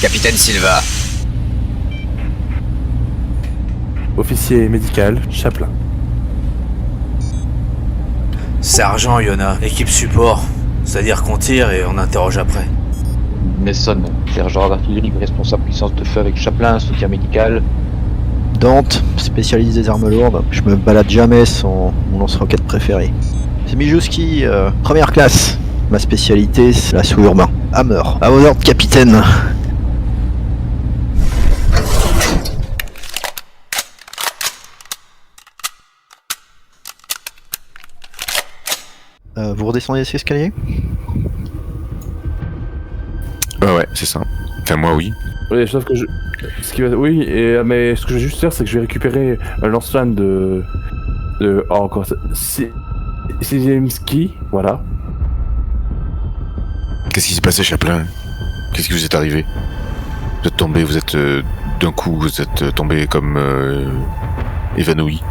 Capitaine Silva. Officier médical, Chaplin. Sergent Yona, équipe support. C'est-à-dire qu'on tire et on interroge après. Mason, sergent d'artillerie, responsable puissance de feu avec Chaplin, soutien médical. Dante, spécialiste des armes lourdes. Je me balade jamais sans mon lance-roquette préféré. C'est Mijouski, première classe. Ma spécialité, c'est l'assaut urbain. Hammer. À vos ordres, capitaine. Vous redescendez ces escaliers ? Ouais, c'est ça. Enfin, moi, oui. Oui, sauf que oui, mais ce que je vais juste faire, c'est que je vais récupérer un lance-flamme de... Oh, encore ça... Siemski, voilà. Qu'est-ce qui s'est passé, Chaplin ? Qu'est-ce qui vous est arrivé ? Vous êtes tombé, d'un coup, vous êtes tombé comme évanoui.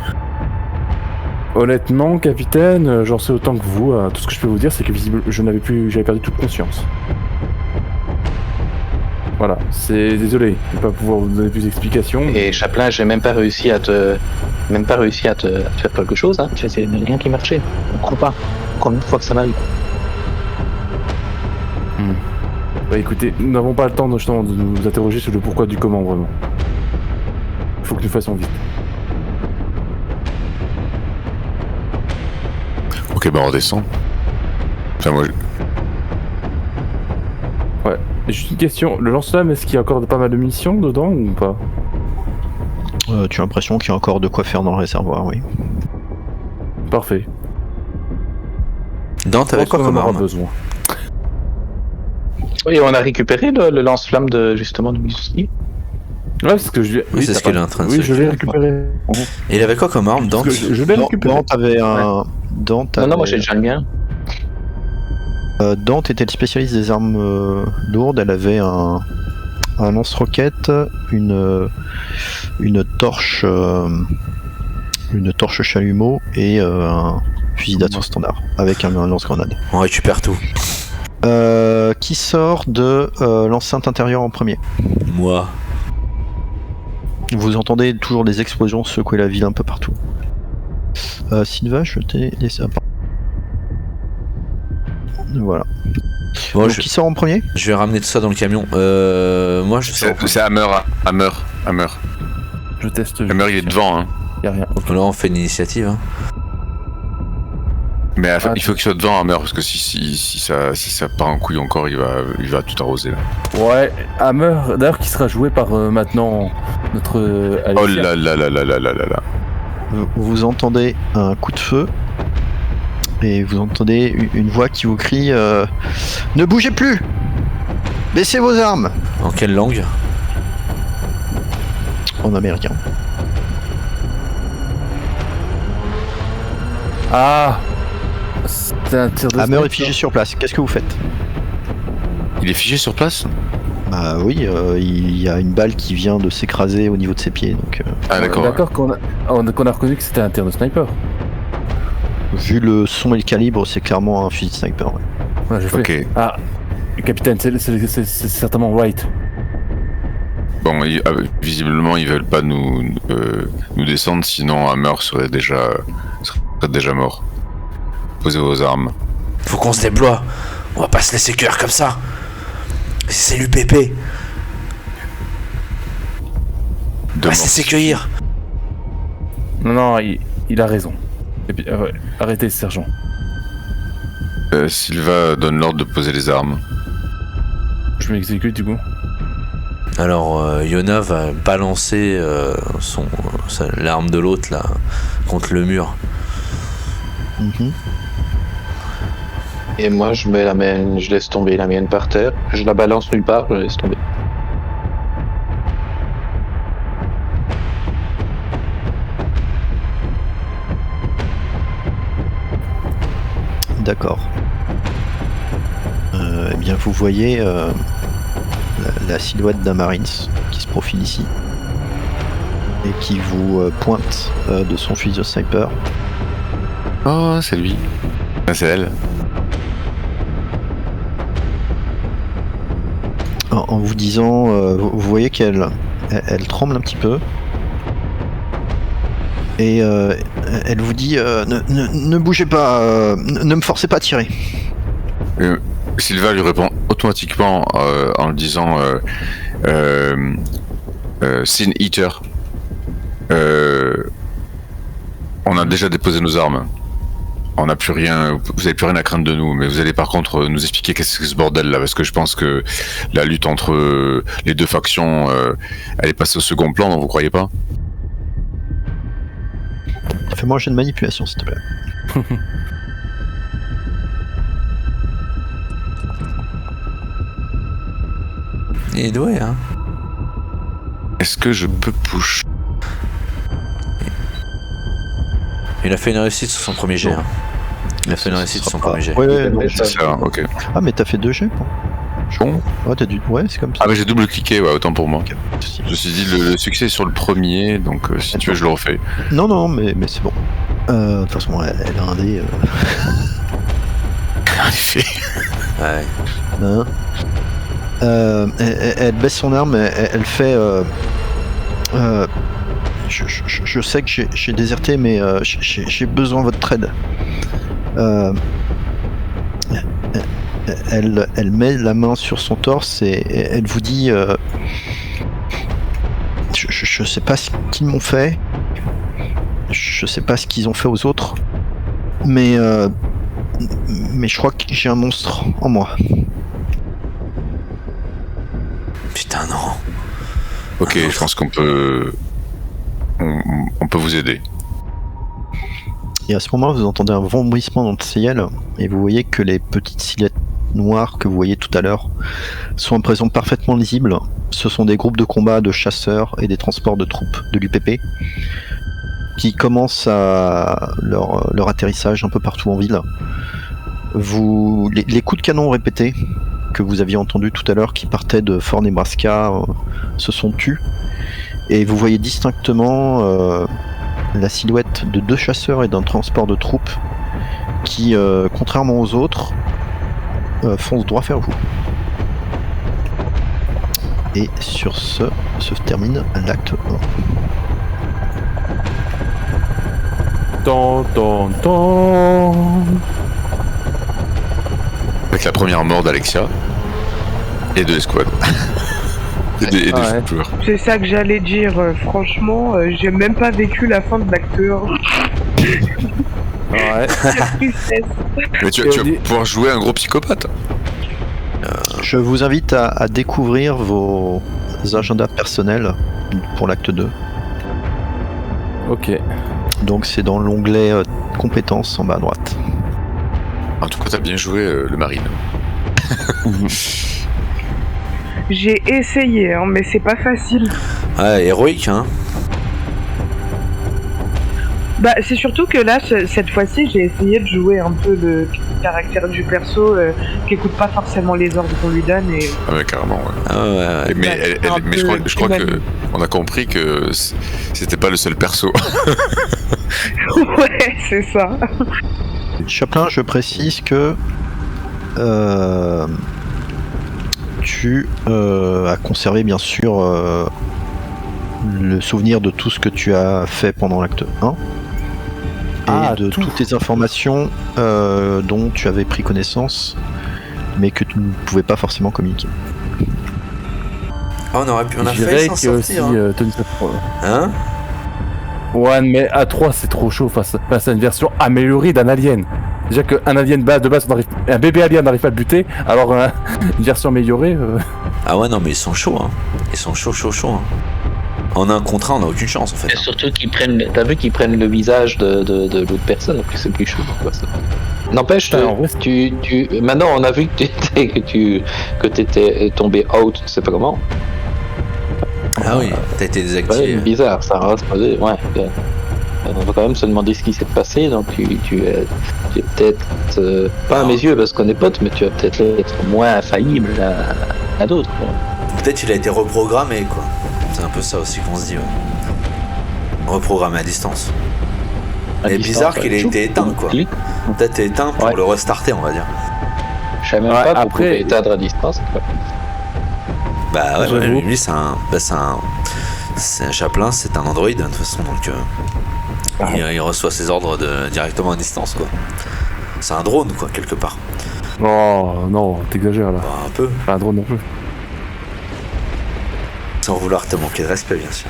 Honnêtement, capitaine, j'en sais autant que vous. Tout ce que je peux vous dire, c'est que j'avais perdu toute conscience. Voilà, désolé, je ne vais pas pouvoir vous donner plus d'explications. Et Chaplin, j'ai même pas réussi à te faire quelque chose, hein. C'est rien qui marchait. On croit pas. Encore une fois que ça m'arrive. Bah écoutez, nous n'avons pas le temps justement de nous interroger sur le pourquoi du comment, vraiment. Il faut que nous fassions vite. Ok, bah on redescend. Enfin, moi... Ouais, et juste une question, le lance-flamme, est-ce qu'il y a encore pas mal de munitions dedans ou pas ? Tu as l'impression qu'il y a encore de quoi faire dans le réservoir, oui. Parfait. Dante avec quoi on en comme aura arme ? besoin. Oui, on a récupéré le lance-flamme de Mijouski. Ouais, c'est ce que je... Oui, c'est ce qu'il est en train de Oui, se je l'ai récupéré. Et il avait quoi comme arme, Dante ? Je l'ai récupéré. Dante avait un... Dante Non, avait... moi j'ai déjà le mien. Dante était le spécialiste des armes lourdes. Elle avait un lance-roquette, une torche chalumeau et un fusil d'assaut standard avec un lance-grenade. On récupère tout. Qui sort de l'enceinte intérieure en premier ? Moi. Vous entendez toujours des explosions secouer la ville un peu partout. Silva, je t'ai laissé... Voilà. Bon, Donc, qui sort en premier ? Je vais ramener tout ça dans le camion. Moi, je sors. C'est Hammer. Je teste. Hammer, il est devant, hein. Y'a rien. Okay. Là, on fait une initiative. Hein. Mais il faut qu'il soit devant Hammer, parce que si ça part en couille encore, il va tout arroser, là. Ouais, Hammer, d'ailleurs, qui sera joué par maintenant notre... Oh là là là là là là là là. Vous entendez un coup de feu et vous entendez une voix qui vous crie ne bougez plus, baissez vos armes. En quelle langue ? En américain. Ah, c'est un tir de Hammer sniper. est figé sur place. Qu'est-ce que vous faites ? Il est figé sur place ? Bah oui, il y a une balle qui vient de s'écraser au niveau de ses pieds. Donc, Ah d'accord. D'accord qu'on a reconnu que c'était un tir de sniper. vu le son et le calibre, c'est clairement un fusil de sniper. Ouais. Ouais, j'ai fait. Ok. Ah, capitaine, c'est certainement right. Bon, visiblement, ils veulent pas nous descendre, sinon Hammer serait déjà mort. Posez vos armes. Faut qu'on se déploie. On va pas se laisser cuire comme ça. C'est l'UPP. On va se laisser cueillir. Non, il a raison. Et puis, arrêtez, sergent. Silva donne l'ordre de poser les armes. Je m'exécute du coup. Alors, Yona va balancer l'arme de l'autre là contre le mur. Mhm. Et moi, je mets la mienne, je laisse tomber la mienne par terre. Je la balance nulle part, je la laisse tomber. D'accord. Eh bien, vous voyez la silhouette d'un Marines qui se profile ici et qui vous pointe de son fusil de sniper. Oh, c'est lui. Ah, c'est elle. En vous disant, vous voyez qu'elle tremble un petit peu. Et elle vous dit ne bougez pas, ne me forcez pas à tirer. Silva lui répond automatiquement en lui disant Sin Eater. On a déjà déposé nos armes. On n'a plus rien, vous n'avez plus rien à craindre de nous, mais vous allez par contre nous expliquer qu'est-ce que ce bordel là, parce que je pense que la lutte entre les deux factions, elle est passée au second plan, non, vous croyez pas? Fais-moi un jeu de manipulation, s'il te plaît. Il est doué, hein. Est-ce que je peux push? Il a fait une réussite sur son premier jet. Hein. Il a fait une réussite sur son premier jet. Ouais, non, C'est ça, ok. Ah, mais t'as fait 2 jets, quoi. Bon. Ouais, t'as dû... ouais, c'est comme ça. Ah bah j'ai double-cliqué, ouais, autant pour moi. Ok. Je me suis dit le succès est sur le premier, donc si tu veux je le refais. Non, mais c'est bon. De toute façon, elle a un dé. En effet. Ouais. Hein. Elle baisse son arme, elle fait. Je sais que j'ai déserté, mais j'ai besoin de votre aide. Elle met la main sur son torse et elle vous dit je sais pas ce qu'ils m'ont fait, je sais pas ce qu'ils ont fait aux autres, mais je crois que j'ai un monstre en moi. Putain, non. Ok, je pense qu'on peut... On peut vous aider. Et à ce moment, vous entendez un vomissement dans le ciel et vous voyez que les petites silhouettes noires que vous voyez tout à l'heure sont à présent parfaitement lisibles. Ce sont des groupes de combat de chasseurs et des transports de troupes de l'UPP qui commencent à leur atterrissage un peu partout en ville. Les coups de canon répétés que vous aviez entendus tout à l'heure qui partaient de Fort Nebraska se sont tus et vous voyez distinctement la silhouette de 2 chasseurs et d'un transport de troupes qui, contrairement aux autres, foncent droit vers vous. Et sur ce se termine l'acte 1. Tant. Avec la première mort d'Alexia et de l'escouade. et des joueurs. C'est ça que j'allais dire, franchement, j'ai même pas vécu la fin de l'acte 1. Ouais. Mais tu vas pouvoir jouer un gros psychopathe. Je vous invite à découvrir vos agendas personnels pour l'acte 2. Ok. Donc c'est dans l'onglet compétences en bas à droite. En tout cas, t'as bien joué le marine. J'ai essayé, hein, mais c'est pas facile. Ouais, héroïque, hein. Bah, c'est surtout que là, cette fois-ci, j'ai essayé de jouer un peu le caractère du perso qui écoute pas forcément les ordres qu'on lui donne et... Ah ouais, carrément, ouais. Ah ouais. Mais, mais je crois que on a compris que c'était pas le seul perso. Ouais, c'est ça. Chaplin, je précise que tu as conservé bien sûr le souvenir de tout ce que tu as fait pendant l'acte 1 et de toutes les informations dont tu avais pris connaissance mais que tu ne pouvais pas forcément communiquer. Ah, on a failli J'irais s'en qu'il y a aussi sortir. Tony Safran. Hein? Ouais, mais à 3 c'est trop chaud face à une version améliorée d'un alien. Déjà qu'un alien de base, un bébé alien n'arrive pas à le buter, alors une version améliorée. Ah ouais, non, mais ils sont chauds, hein. Ils sont chauds, hein. En 1 contre 1, on n'a aucune chance en fait. Et surtout t'as vu qu'ils prennent le visage de l'autre personne, donc c'est plus chaud. Quoi, ça. N'empêche, Putain, en vrai, maintenant on a vu que t'étais tombé out, je sais pas comment. Ah oui, t'as été désactivé. Ouais, bizarre, ça reste ouais. On va quand même se demander ce qui s'est passé, donc tu es peut-être, pas à mes yeux parce qu'on est potes, mais tu vas peut-être être moins infaillible à d'autres. Quoi. Peut-être il a été reprogrammé, quoi. C'est un peu ça aussi qu'on se dit, ouais. Reprogrammé à distance. C'est bizarre qu'il ait été éteint, quoi. Peut-être éteint pour le restarter, on va dire. Je savais même pas qu'on pouvait éteindre à distance. Quoi. Bah ouais, lui c'est un chaplain, c'est un android de toute façon, donc il reçoit ses ordres directement à distance, quoi. C'est un drone, quoi, quelque part. Oh non, t'exagères là. Bah, un peu. Pas un drone non plus. Sans vouloir te manquer de respect, bien sûr.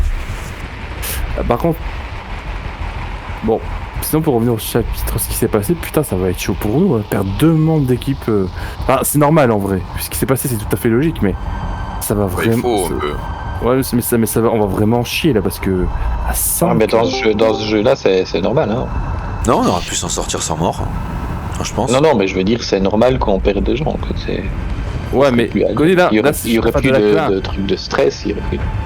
Par contre, bon, sinon pour revenir au chapitre, ce qui s'est passé, putain, ça va être chaud pour nous, perdre 2 membres d'équipe. Enfin, c'est normal en vrai, ce qui s'est passé, c'est tout à fait logique, mais ça va vraiment. Il faut un peu. Ouais, mais ça va, on va vraiment chier là parce que à 5. mais dans ce jeu-là, c'est normal. Hein. Non, on aurait pu s'en sortir sans mort. Enfin, je pense. Non, mais je veux dire, c'est normal qu'on perde des gens. Quoi. Ouais, mais il y aurait plus de trucs de stress.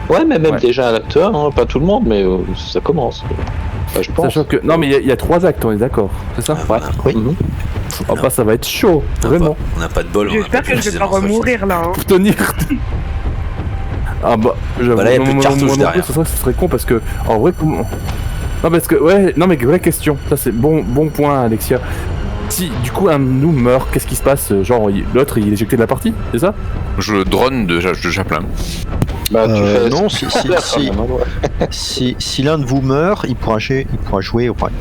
Ouais, mais même déjà à l'acteur, hein, pas tout le monde, mais ça commence. Enfin, je pense. Sachant que non, mais il y a 3 actes, on est d'accord, c'est ça? Ouais. Oui. Oh, bah ça va être chaud, vraiment. On n'a pas de bol. J'espère que je vais pas remourir là. Hein. Pour tenir. Ah bah, j'avoue, là, y a plus de cartouches derrière. Ça serait con parce que, en vrai, comment. Non, parce que, non, mais vraie question. Ça, c'est bon point, Alexia. Si, du coup, un de nous meurt, qu'est-ce qui se passe? Genre, l'autre, il est éjecté de la partie, c'est ça? Je le drone de chaplain. Bah, tu fais non, si l'un de vous meurt, il pourra jouer au Pride.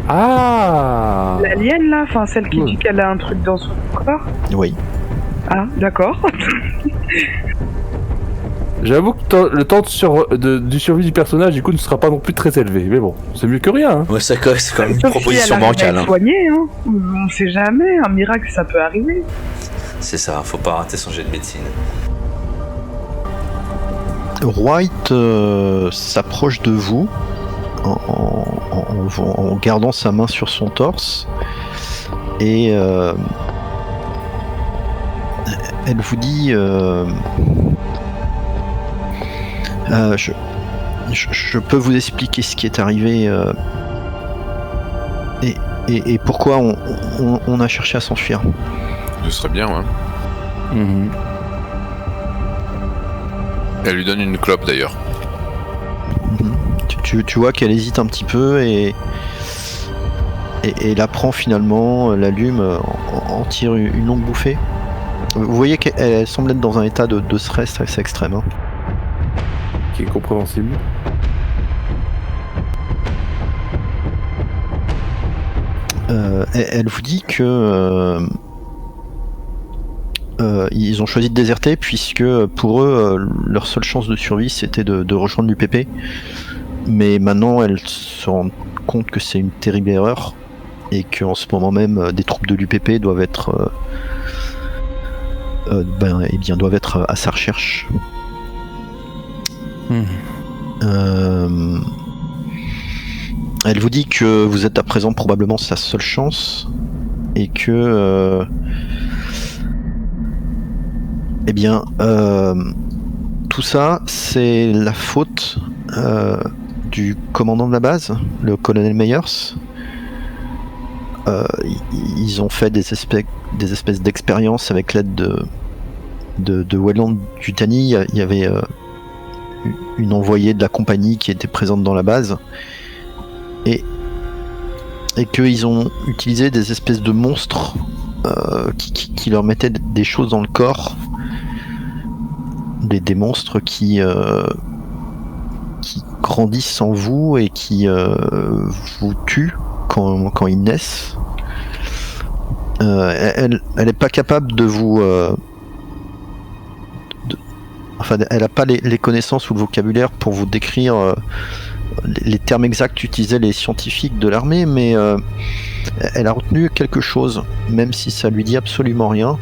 Ah! L'alien là, enfin celle qui dit qu'elle a un truc dans son corps. Oui. Ah, d'accord. J'avoue que le temps du survie du personnage, du coup, ne sera pas non plus très élevé. Mais bon, c'est mieux que rien. Hein. Ouais, c'est quand même une Sauf proposition si elle bancale. Hein. Soigner, hein. On sait jamais, un miracle ça peut arriver. C'est ça, faut pas rater son jet de médecine. White s'approche de vous en gardant sa main sur son torse et elle vous dit je peux vous expliquer ce qui est arrivé et pourquoi on a cherché à s'enfuir. Ce serait bien, ouais. Mm-hmm. Elle lui donne une clope d'ailleurs. Tu vois qu'elle hésite un petit peu et la prend finalement, l'allume, en tire une longue bouffée. Vous voyez qu'elle semble être dans un état de stress assez extrême. Hein. Qui est compréhensible. Elle vous dit que ils ont choisi de déserter puisque pour eux leur seule chance de survie c'était de rejoindre l'UPP, mais maintenant elles se rendent compte que c'est une terrible erreur et qu'en ce moment même des troupes de l'UPP doivent être doivent être à sa recherche. Elle vous dit que vous êtes à présent probablement sa seule chance et que tout ça c'est la faute du commandant de la base, le colonel Meyers. Ils ont fait des espèces d'expériences avec l'aide de Weyland Yutani. Il y avait une envoyée de la compagnie qui était présente dans la base et qu'ils ont utilisé des espèces de monstres qui leur mettaient des choses dans le corps, des monstres qui grandissent en vous et qui vous tuent quand ils naissent. Elle est pas capable de vous Enfin, elle n'a pas les connaissances ou le vocabulaire pour vous décrire les termes exacts qu'utilisaient les scientifiques de l'armée, mais elle a retenu quelque chose, même si ça lui dit absolument rien.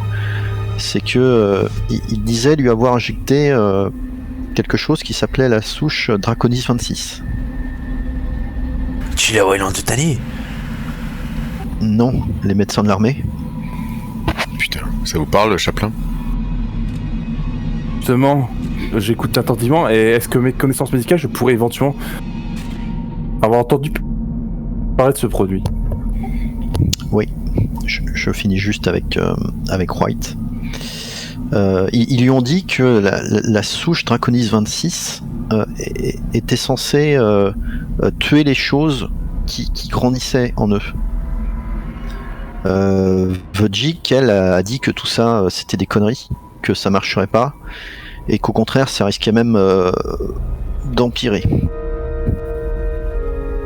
C'est que il disait lui avoir injecté quelque chose qui s'appelait la souche Draconis 26. Chila Wayland Tutani? Non, les médecins de l'armée. Putain, ça vous parle, Chaplin? Justement, j'écoute attentivement, et est-ce que mes connaissances médicales, je pourrais éventuellement avoir entendu parler de ce produit? Oui, je finis juste avec White. Ils lui ont dit que la souche Draconis 26 était censée tuer les choses qui grandissaient en eux. Vodjik, elle, a dit que tout ça c'était des conneries, que ça marcherait pas, et qu'au contraire ça risquait même d'empirer.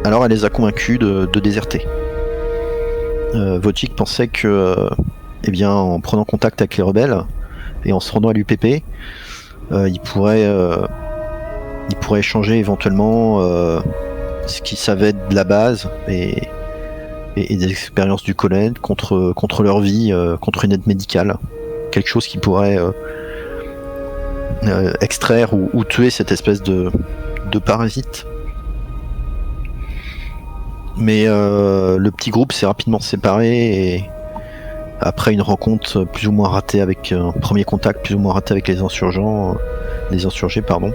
Alors elle les a convaincus de déserter. Vodjik pensait que, eh bien, en prenant contact avec les rebelles et en se rendant à l'UPP, il pourrait échanger éventuellement ce qu'il savait de la base et des expériences du collège contre leur vie, contre une aide médicale, quelque chose qui pourrait extraire ou tuer cette espèce de parasite. Mais le petit groupe s'est rapidement séparé, et après une rencontre plus ou moins ratée avec un premier contact plus ou moins raté avec les insurgés, pardon,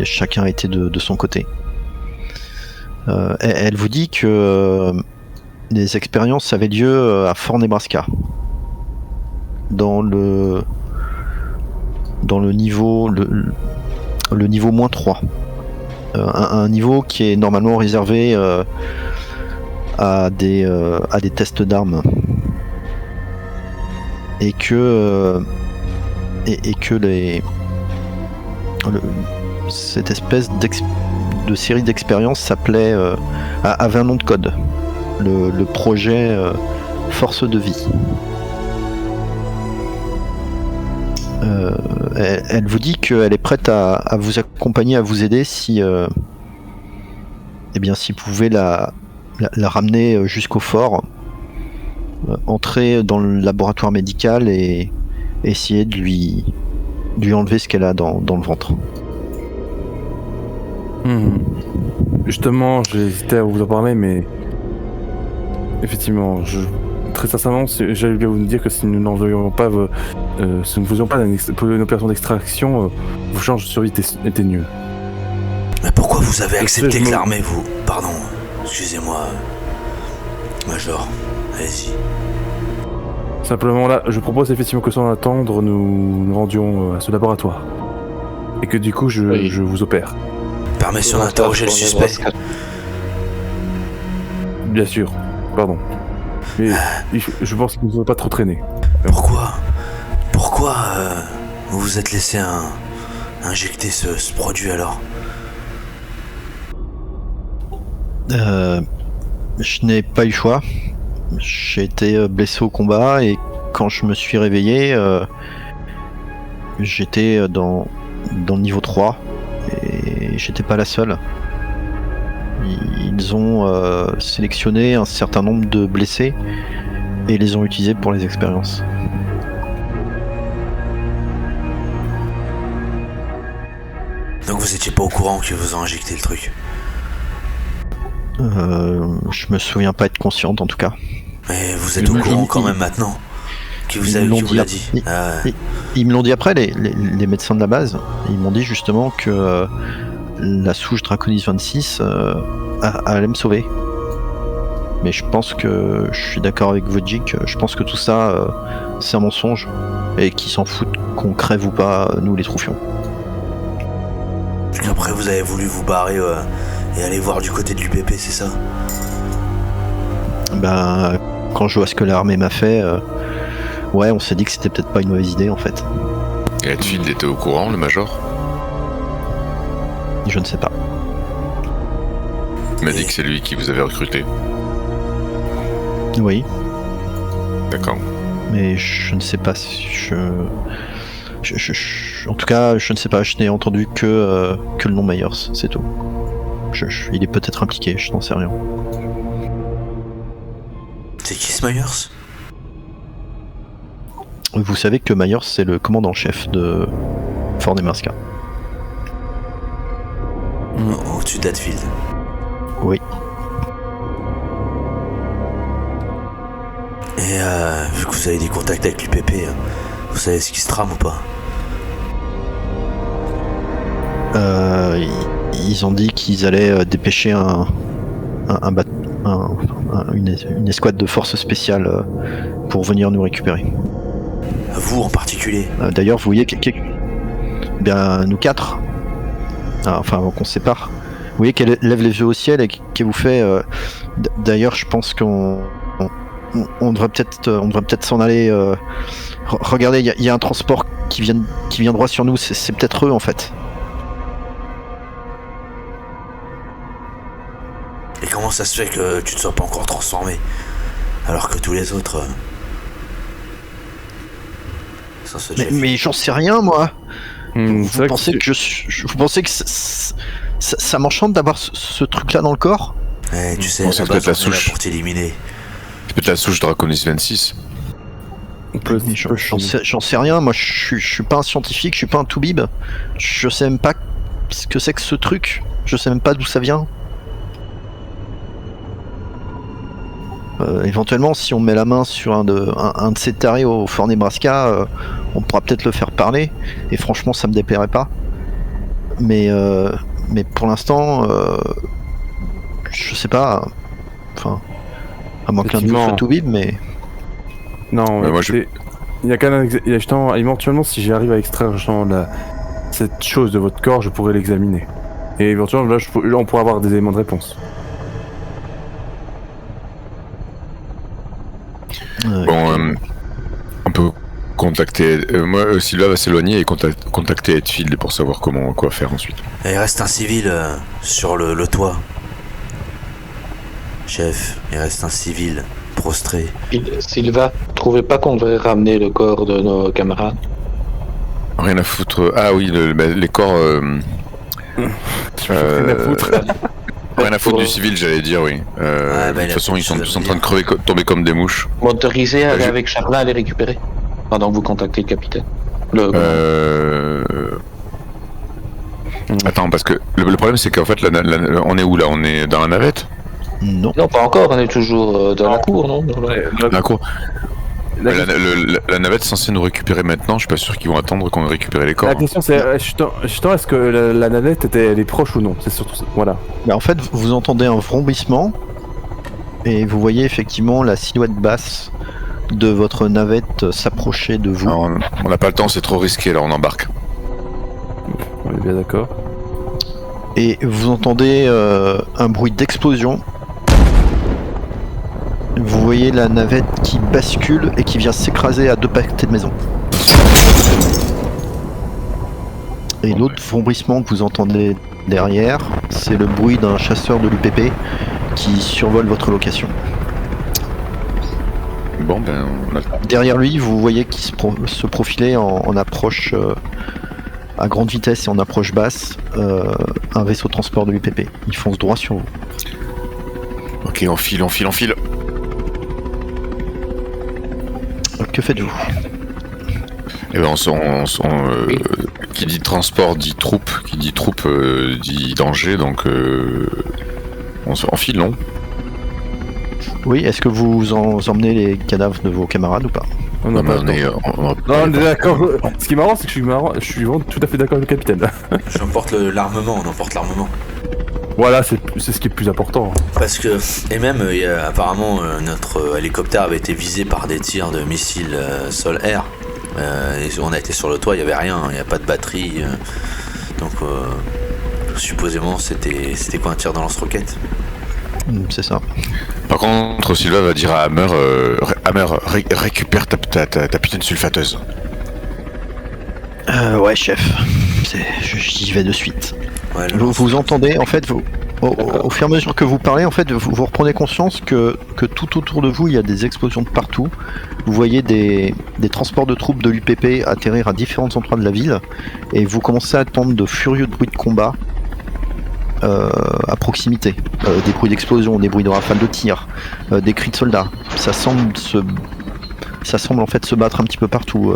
chacun était de son côté. Elle vous dit que les expériences avaient lieu à Fort Nebraska, dans le niveau le niveau -3, un niveau qui est normalement réservé à des tests d'armes, et que cette espèce de série d'expériences s'appelait avait un nom de code, le projet Force de vie. Elle vous dit qu'elle est prête à vous accompagner, à vous aider si vous pouvez la ramener jusqu'au fort, entrer dans le laboratoire médical et essayer de lui enlever ce qu'elle a dans le ventre. Justement, j'ai hésité à vous en parler, mais effectivement, très sincèrement, j'allais bien vous dire que si nous n'en faisions pas, si nous ne faisions pas une opération d'extraction, vos chances de survie étaient mieux. Mais pourquoi vous avez accepté que l'armée vous... Pardon, excusez-moi, Major, allez-y. Simplement là, je propose effectivement que sans attendre, nous rendions à ce laboratoire. Et que du coup, je vous opère. Permission d'interroger le suspect. Bien sûr, pardon. Mais je pense qu'il ne faut pas trop traîner. Pourquoi vous vous êtes laissé injecter ce produit alors? Je n'ai pas eu le choix. J'ai été blessé au combat, et quand je me suis réveillé, j'étais dans le niveau 3, et j'étais pas la seule. Ils ont sélectionné un certain nombre de blessés et les ont utilisés pour les expériences. Donc vous étiez pas au courant que vous ont injecté le truc? Je me souviens pas être consciente en tout cas. Mais vous êtes au courant quand même maintenant? Qui vous l'a dit? Ils me l'ont dit après, les médecins de la base. Ils m'ont dit justement que la souche Draconis 26 allait me sauver. Mais je pense que je suis d'accord avec Vodjik, je pense que tout ça c'est un mensonge, et qu'ils s'en foutent qu'on crève ou pas, nous les troufions. Parce qu'après vous avez voulu vous barrer et aller voir du côté de l'UPP, c'est ça? Ben, quand je vois ce que l'armée m'a fait, ouais, on s'est dit que c'était peut-être pas une mauvaise idée en fait. Et Hetfield était au courant, le Major? Je ne sais pas. Il m'a dit que c'est lui qui vous avait recruté. Oui. D'accord. Mais je ne sais pas si En tout cas, je ne sais pas, je n'ai entendu que le nom Myers, c'est tout. Il est peut-être impliqué, je n'en sais rien. C'est qui ce Myers? Vous savez que Myers, c'est le commandant-chef de Fort Nebraska. Au-dessus d'Hatfield. Oui. Et vu que vous avez des contacts avec l'UPP, vous savez ce qui se trame ou pas? Ils ont dit qu'ils allaient dépêcher une escouade de forces spéciales pour venir nous récupérer. Vous en particulier? D'ailleurs, vous voyez bien nous quatre, enfin avant qu'on se sépare, vous voyez qu'elle lève les yeux au ciel et qu'elle vous fait. D'ailleurs, je pense qu'on devrait peut-être s'en aller. Regardez, il y a un transport qui vient droit sur nous. C'est peut-être eux en fait. Et comment ça se fait que tu ne sois pas encore transformé alors que tous les autres... Mais j'en sais rien, moi. Vous pensez que ça m'enchante d'avoir ce truc-là dans le corps? Tu sais, c'est peut-être la souche. Pour t'éliminer. C'est peut-être la souche Draconis 26. J'en sais rien, moi je suis pas un scientifique, je suis pas un toubib. Je sais même pas ce que c'est que ce truc. Je sais même pas d'où ça vient. Éventuellement, si on met la main sur un de ces tarés au Fort Nebraska, on pourra peut-être le faire parler. Et franchement, ça me déplairait pas. Mais pour l'instant, je sais pas. Enfin, à moins qu'un de vous soit toubib, mais. Non, moi il y a quand même justement, éventuellement, si j'arrive à extraire cette chose de votre corps, je pourrais l'examiner. Et éventuellement, là, on pourra avoir des éléments de réponse. Bon, on peut contacter. Moi, Sylvain va s'éloigner et contacter Hetfield pour savoir quoi faire ensuite. Et il reste un civil sur le toit. Chef, il reste un civil prostré. Sylvain, trouvez pas qu'on devrait ramener le corps de nos camarades? Rien à foutre. Ah oui, les corps. Rien à foutre. Rien à foutre du civil, j'allais dire, oui. De toute façon, ils sont tous en train de tomber comme des mouches. M'autoriser à aller avec Charlin à les récupérer pendant que vous contactez le capitaine. Attends, parce que le problème, c'est qu'en fait, on est où là? On est dans la navette? Non, pas encore, on est toujours dans la cour, non? Dans la cour. La navette est censée nous récupérer maintenant, je suis pas sûr qu'ils vont attendre qu'on ait récupéré les corps. La question c'est, est-ce que la navette elle est proche ou non? C'est surtout ça. Voilà. En fait, vous entendez un vrombissement et vous voyez effectivement la silhouette basse de votre navette s'approcher de vous. Non, on n'a pas le temps, c'est trop risqué, là on embarque. On est bien d'accord. Et vous entendez un bruit d'explosion. Vous voyez la navette qui bascule et qui vient s'écraser à 2 pâtés de maison. Et l'autre vrombissement que vous entendez derrière, c'est le bruit d'un chasseur de l'UPP qui survole votre location. Bon, ben... Derrière lui, vous voyez qu'il se profiler en approche à grande vitesse et en approche basse un vaisseau de transport de l'UPP. Il fonce droit sur vous. Ok, on file. Que faites-vous? Eh ben qui dit transport dit troupe, qui dit troupe dit danger, donc on file, non? Oui, est-ce que vous emmenez les cadavres de vos camarades ou pas? On est d'accord. Ce qui est marrant, c'est que je suis vraiment tout à fait d'accord avec le capitaine. J'emporte l'armement, on emporte l'armement. Voilà, c'est ce qui est le plus important. Parce que, et même, apparemment, notre hélicoptère avait été visé par des tirs de missiles sol-air. Et on a été sur le toit, il n'y avait rien, il n'y a pas de batterie. Donc, supposément, c'était quoi, un tir de lance-roquette? C'est ça. Par contre, Sylvain va dire à Hammer, récupère ta putain de sulfateuse. Ouais, chef. J'y vais de suite. Ouais, Vous entendez, en fait, Au fur et à mesure que vous parlez, en fait, vous reprenez conscience que tout autour de vous, il y a des explosions de partout. Vous voyez des transports de troupes de l'UPP atterrir à différents endroits de la ville, et vous commencez à entendre de furieux bruits de combat à proximité. Des bruits d'explosion, des bruits de rafales de tir, des cris de soldats. Ça semble en fait se battre un petit peu partout.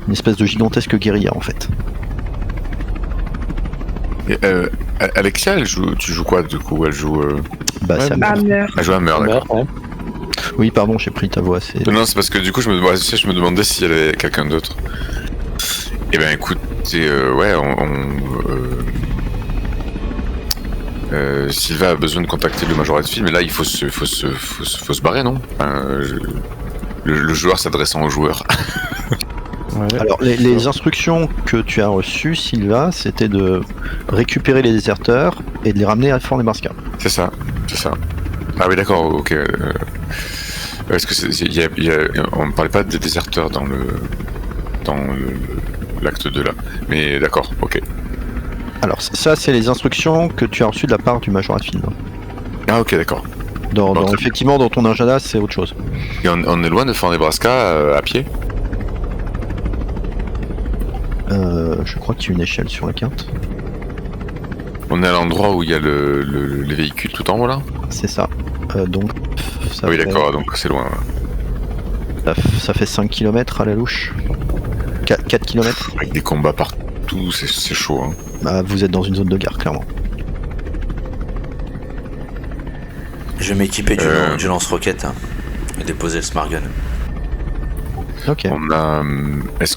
Une espèce de gigantesque guérilla en fait. Et, Alexia, tu joues quoi du coup? Elle joue. C'est Hammer. Elle joue Hammer, d'accord. Ouais. Oui, pardon, j'ai pris ta voix. Non, c'est parce que du coup, je me demandais s'il y avait quelqu'un d'autre. Eh ben, écoute, Sylva a besoin de contacter le Major Redfield, mais là, il faut se barrer, non? Le joueur s'adressant au joueur. Ouais. Alors, les instructions que tu as reçues, Sylva, c'était de récupérer les déserteurs et de les ramener à Fort Nebraska. C'est ça. Ah oui, d'accord, ok. Parce que on ne parlait pas des déserteurs dans l'acte 2 là. Mais d'accord, ok. Alors, ça, c'est les instructions que tu as reçues de la part du Major Redfield. Ah ok, d'accord. Effectivement, dans ton agenda, c'est autre chose. Et on est loin de Fort Nebraska à pied? Je crois qu'il y a une échelle sur la carte. On est à l'endroit où il y a les véhicules tout en haut là? C'est ça. Donc, ça Ah oui, fait- d'accord, donc c'est loin. Ça fait 5 km à la louche. 4 km. Avec des combats partout, c'est chaud. Hein. Bah, vous êtes dans une zone de guerre, clairement. Je vais m'équiper du lance-roquette et déposer le smart gun. Ok. Est-ce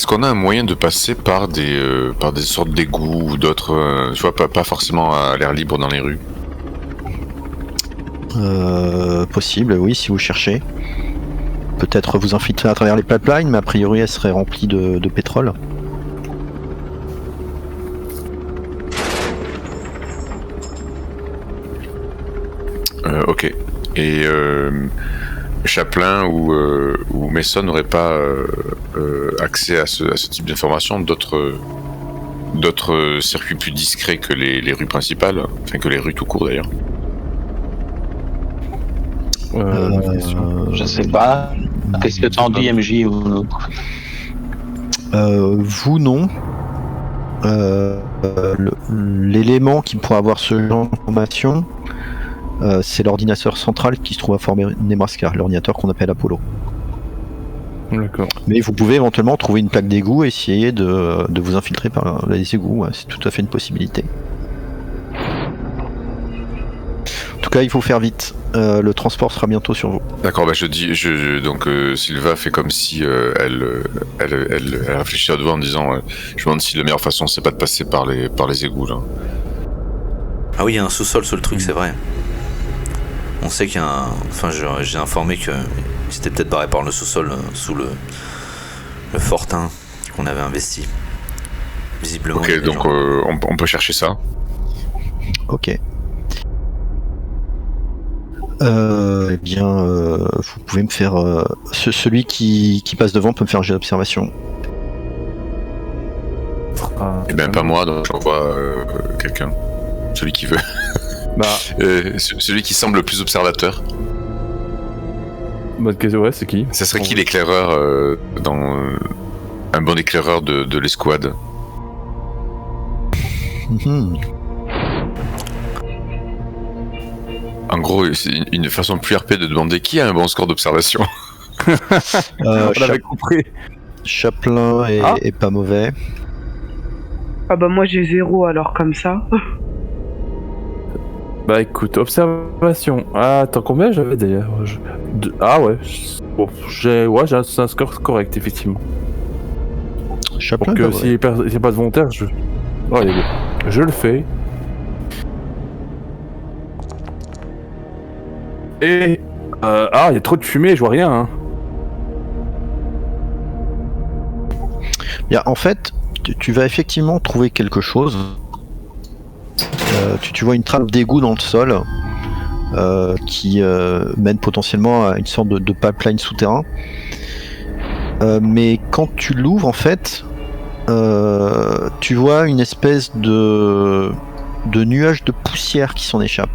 qu'on a un moyen de passer par des sortes d'égouts ou d'autres, tu vois, pas forcément à l'air libre dans les rues? Possible, oui, si vous cherchez. Peut-être vous infiltrer à travers les pipelines, mais a priori elle serait remplie de pétrole. Ok. Et Chaplin ou Mason n'auraient pas accès à ce type d'informations, d'autres circuits plus discrets que les rues principales, enfin que les rues tout court d'ailleurs. Je sais pas. Qu'est-ce que t'en dis, MJ ou non? Vous non. L'élément qui pourrait avoir ce genre d'information, c'est l'ordinateur central qui se trouve à Fort Nebraska, l'ordinateur qu'on appelle Apollo. D'accord. Mais vous pouvez éventuellement trouver une plaque d'égout et essayer de vous infiltrer par les égouts, ouais, c'est tout à fait une possibilité. En tout cas, il faut faire vite. Le transport sera bientôt sur vous. D'accord, bah donc Sylva fait comme si elle réfléchit à devant en disant je me demande si la meilleure façon c'est pas de passer par les égouts là. Ah oui, il y a un sous-sol sous le truc, c'est vrai. On sait qu'il y a un... Enfin, j'ai informé que c'était peut-être barré par le sous-sol sous le fortin qu'on avait investi. Visiblement. Ok, donc on peut chercher ça. Ok. Eh bien, vous pouvez me faire... celui qui passe devant peut me faire un jet d'observation. Eh ben pas moi, donc j'envoie quelqu'un. Celui qui veut. Bah, celui qui semble le plus observateur. bonne question, ouais, c'est qui? Ça serait qui l'éclaireur un bon éclaireur de l'escouade? En gros, c'est une façon plus RP de demander qui a un bon score d'observation. On l'avait compris. Chaplin est pas mauvais. Ah bah moi j'ai 0 alors comme ça. Bah écoute, observation. Ah, attends, combien j'avais d'ailleurs? Ah ouais. Bon, j'ai un score correct, effectivement. Chaplin, Donc s'il n'y a pas de volontaire, je le fais. Et... il y a trop de fumée, je vois rien. Hein. Bien, en fait, tu vas effectivement trouver quelque chose. Tu vois une trappe d'égout dans le sol qui mène potentiellement à une sorte de pipeline souterrain. Mais quand tu l'ouvres, en fait, tu vois une espèce de nuage de poussière qui s'en échappe.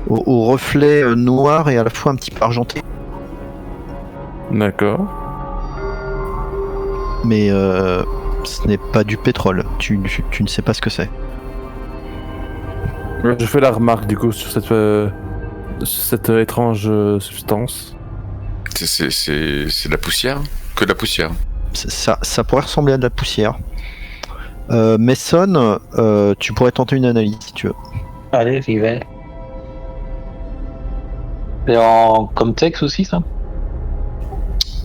Au reflet noir et à la fois un petit peu argenté. D'accord. Mais ce n'est pas du pétrole. Tu ne sais pas ce que c'est. Je fais la remarque du coup sur cette étrange substance. C'est de la poussière? Que de la poussière? Ça pourrait ressembler à de la poussière. Mason, tu pourrais tenter une analyse si tu veux. Allez, j'y vais. C'est comme texte aussi, ça?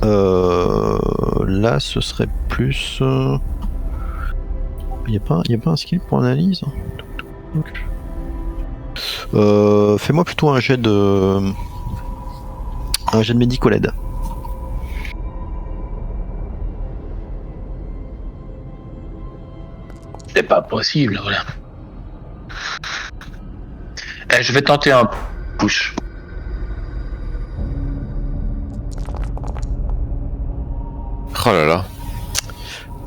Là, ce serait plus. Y a pas un skill pour analyse. Fais-moi plutôt un jet de médico-LED. C'est pas possible, voilà. Je vais tenter un push. Oh là là.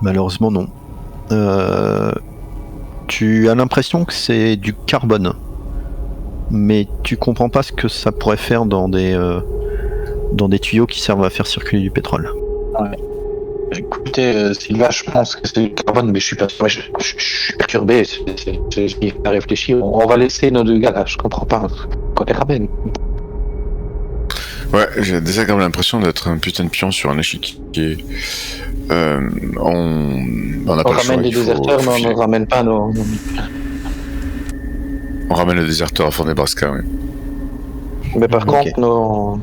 Malheureusement, non. Tu as l'impression que c'est du carbone, mais tu comprends pas ce que ça pourrait faire dans des tuyaux qui servent à faire circuler du pétrole. Ouais. Écoutez, Sylvain, je pense que c'est du carbone, mais je suis pas. Ouais, je suis perturbé. J'ai pas réfléchi. On va laisser nos deux gars là. Je comprends pas. Qu'on les ramène. Ouais, j'ai déjà quand même l'impression d'être un putain de pion sur un échiquier. On n'a pas le choix. On ramène les déserteurs, mais on ne ramène pas nos. On ramène le déserteur à Fort Nebraska, oui. Mais par Ok. contre, non.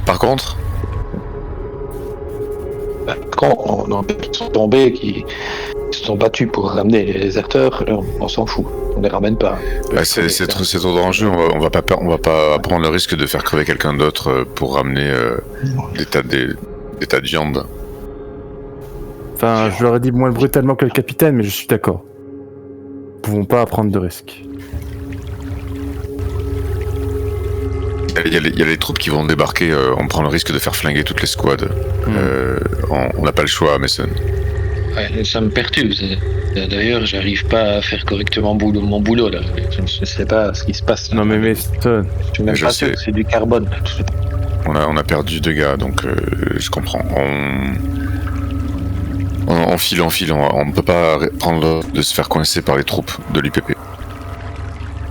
Par contre, Quand on qui sont tombés, qui se sont battus pour ramener les déserteurs, on s'en fout. On les ramène pas. c'est trop dangereux. On va pas prendre le risque de faire crever quelqu'un d'autre pour ramener des tas de viande. Enfin, je leur ai dit moins brutalement que le capitaine, mais je suis d'accord. Nous pouvons pas prendre de risques. Il y a les troupes qui vont débarquer. On prend le risque de faire flinguer toutes les squads. On n'a pas le choix, Mason. Ouais, ça me perturbe. D'ailleurs, j'arrive pas à faire correctement mon boulot là. Je ne sais pas ce qui se passe. Non mais Mason, Je suis même Je pas sûr sais. que c'est du carbone. On a perdu 2 gars, donc je comprends. On file. On ne peut pas prendre de se faire coincer par les troupes de l'UPP.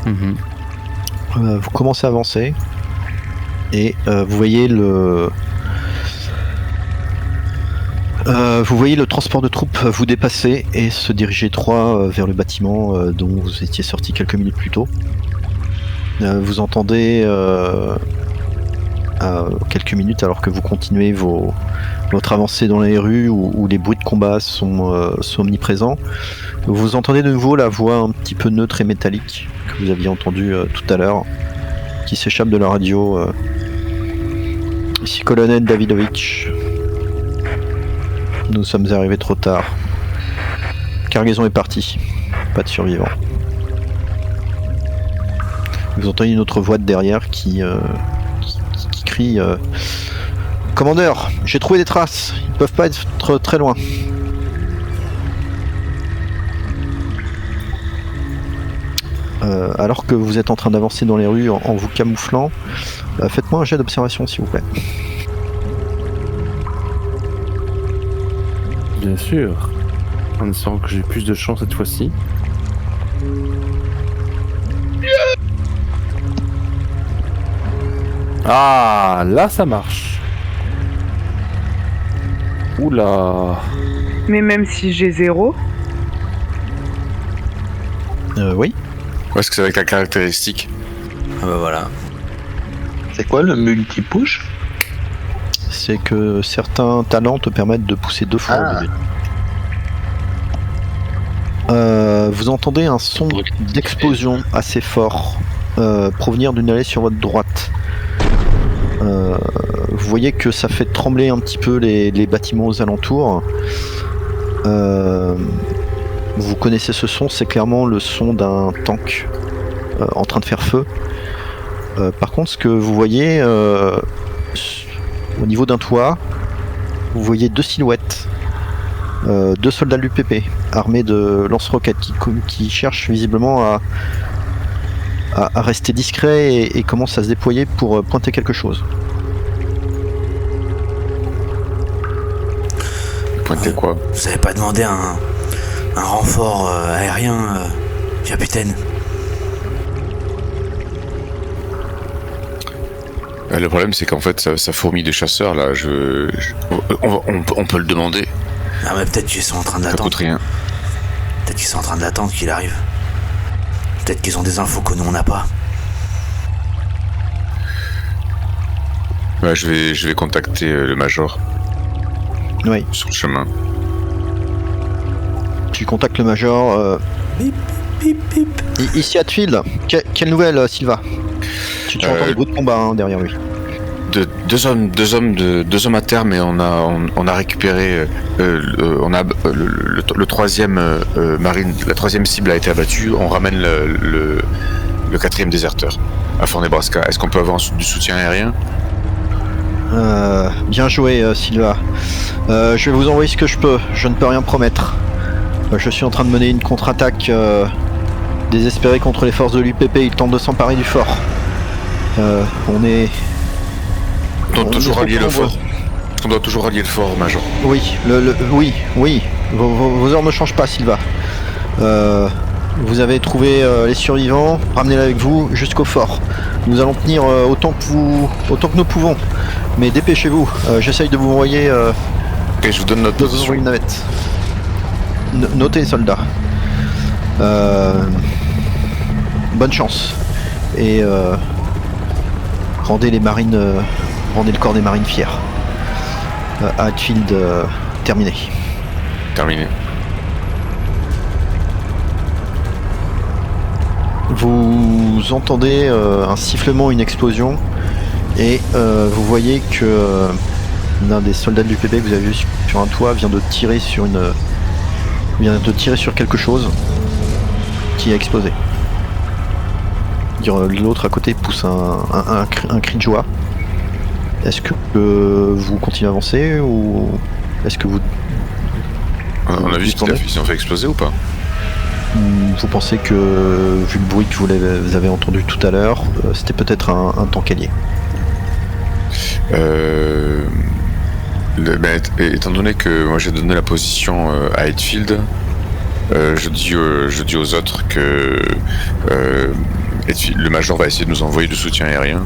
Vous commencez à avancer et vous voyez le transport de troupes vous dépasser et se diriger droit vers le bâtiment dont vous étiez sorti quelques minutes plus tôt. Vous entendez quelques minutes alors que vous continuez votre avancée dans les rues où les bruits de combat sont omniprésents. Vous entendez de nouveau la voix un petit peu neutre et métallique que vous aviez entendue tout à l'heure qui s'échappe de la radio. Ici colonel Davidovich. Nous sommes arrivés trop tard. Cargaison est partie. Pas de survivants. Vous entendez une autre voix de derrière qui crie Commandeur, j'ai trouvé des traces. Ils peuvent pas être très loin. Alors que vous êtes en train d'avancer dans les rues en vous camouflant, faites-moi un jet d'observation s'il vous plaît. bien sûr. En espérant que j'ai plus de chance cette fois-ci. Ah, là ça marche. Oula. Mais même si j'ai 0, Oui. Ouais, est-ce que c'est avec la caractéristique? Ah bah voilà. C'est quoi le multi-push? C'est que certains talents te permettent de pousser 2 fois au début. Vous entendez un son d'explosion assez fort provenir d'une allée sur votre droite. Vous voyez que ça fait trembler un petit peu les bâtiments aux alentours. Vous connaissez ce son, c'est clairement le son d'un tank en train de faire feu. Par contre, ce que vous voyez au niveau d'un toit, vous voyez deux silhouettes, deux soldats de l'UPP armés de lance-roquettes qui cherchent visiblement à rester discrets et commencent à se déployer pour pointer quelque chose. Pointer quoi? Vous avez pas demandé un renfort aérien, capitaine? Le problème, c'est qu'en fait, ça fourmille de chasseurs, là. On peut le demander. Ah, mais peut-être qu'ils sont en train Ça d'attendre. coûte rien. Peut-être qu'ils sont en train d'attendre qu'il arrive. Peut-être qu'ils ont des infos que nous, on n'a pas. Ouais, je vais contacter le major Oui. sur le chemin. Tu contactes le major. Pip, pip, pip. Ici à Tuile, quelle nouvelle, Sylva? Tu entends des bruits de combat derrière lui. Deux hommes à terre, mais on a récupéré le troisième marine, la troisième cible a été abattue. On ramène le quatrième déserteur à Fort Nebraska. Est-ce qu'on peut avoir du soutien aérien? Bien joué, Sylva. Je vais vous envoyer ce que je peux. Je ne peux rien promettre. Je suis en train de mener une contre-attaque désespérée contre les forces de l'UPP. Ils tentent de s'emparer du fort. On On doit toujours est rallier trop le fort. nombreux. On doit toujours rallier le fort, major. Oui, oui. Vos ordres ne changent pas, Sylva. Vous avez trouvé les survivants, ramenez-les avec vous jusqu'au fort. Nous allons tenir autant que nous pouvons. Mais dépêchez-vous, j'essaye de vous envoyer Ok, je vous donne notre position. une navette. Notez, soldats. Bonne chance. Et rendez le corps des marines fiers. Hatfield terminé. Terminé. Vous entendez un sifflement, une explosion, et vous voyez que l'un des soldats de l'UPP que vous avez vu sur un toit vient de tirer sur quelque chose qui a explosé. L'autre à côté pousse un cri de joie. Est-ce que vous continuez à avancer ou est-ce que vous... On a vu ce qu'ils ont fait exploser ou pas? Vous pensez que, vu le bruit que vous avez entendu tout à l'heure, c'était peut-être un tank allié? Étant donné que moi j'ai donné la position à Hatfield, je dis aux autres que le major va essayer de nous envoyer du soutien aérien.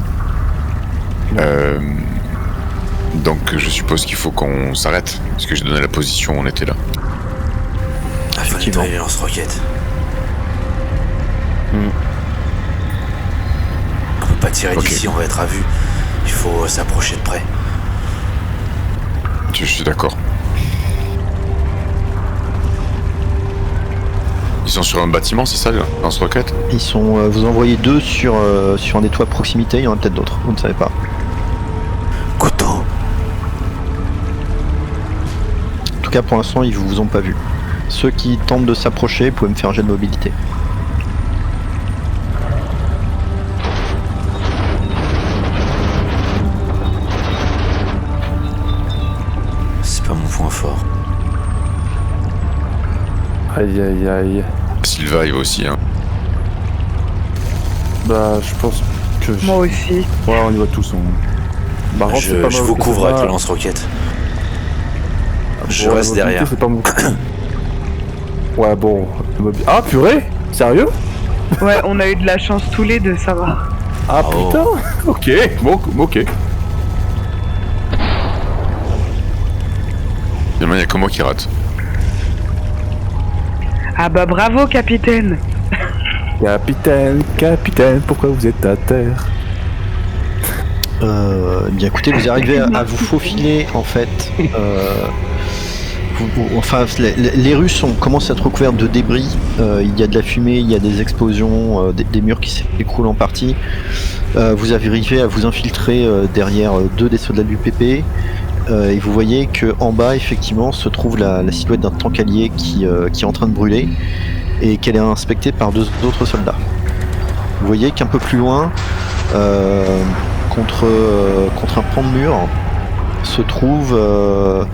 Donc je suppose qu'il faut qu'on s'arrête, parce que j'ai donné la position où on était là. Ah, il faut nettoyer les lance-roquettes. On peut pas tirer d'ici, on va être à vue. Il faut s'approcher de près. Je suis d'accord. Ils sont sur un bâtiment, c'est ça, le lance-roquette? Ils sont. Vous envoyez deux sur un des toits à proximité, il y en a peut-être d'autres, vous ne savez pas. Couteau. En tout cas, pour l'instant, ils vous ont pas vu. Ceux qui tentent de s'approcher, vous pouvez me faire un jet de mobilité. C'est pas mon point fort. Aïe aïe aïe. Sylva, il va aussi, hein. Bah, je pense que. Moi aussi. Ouais, on y va tous. Par contre, c'est pas Je mal, vous c'est couvre pas- avec le lance-roquette. Je Bon, reste la mobilité, derrière. C'est pas mon... Ouais, bon. Ah, purée? Sérieux? Ouais, on a eu de la chance tous les deux, ça va. Ah, Oh. putain. Ok, bon, ok. Finalement, il n'y a que moi qui rate. Ah bah bravo, capitaine. Capitaine, pourquoi vous êtes à terre? Bien écoutez, vous arrivez à vous faufiler en fait. Les rues commencent à être recouvertes de débris. Il y a de la fumée, il y a des explosions, des murs qui s'écroulent en partie. Vous arrivez à vous infiltrer derrière deux des soldats du PP. Et vous voyez que en bas, effectivement, se trouve la silhouette d'un tank allié qui est en train de brûler et qu'elle est inspectée par deux autres soldats. Vous voyez qu'un peu plus loin, contre un pan de mur, se trouvent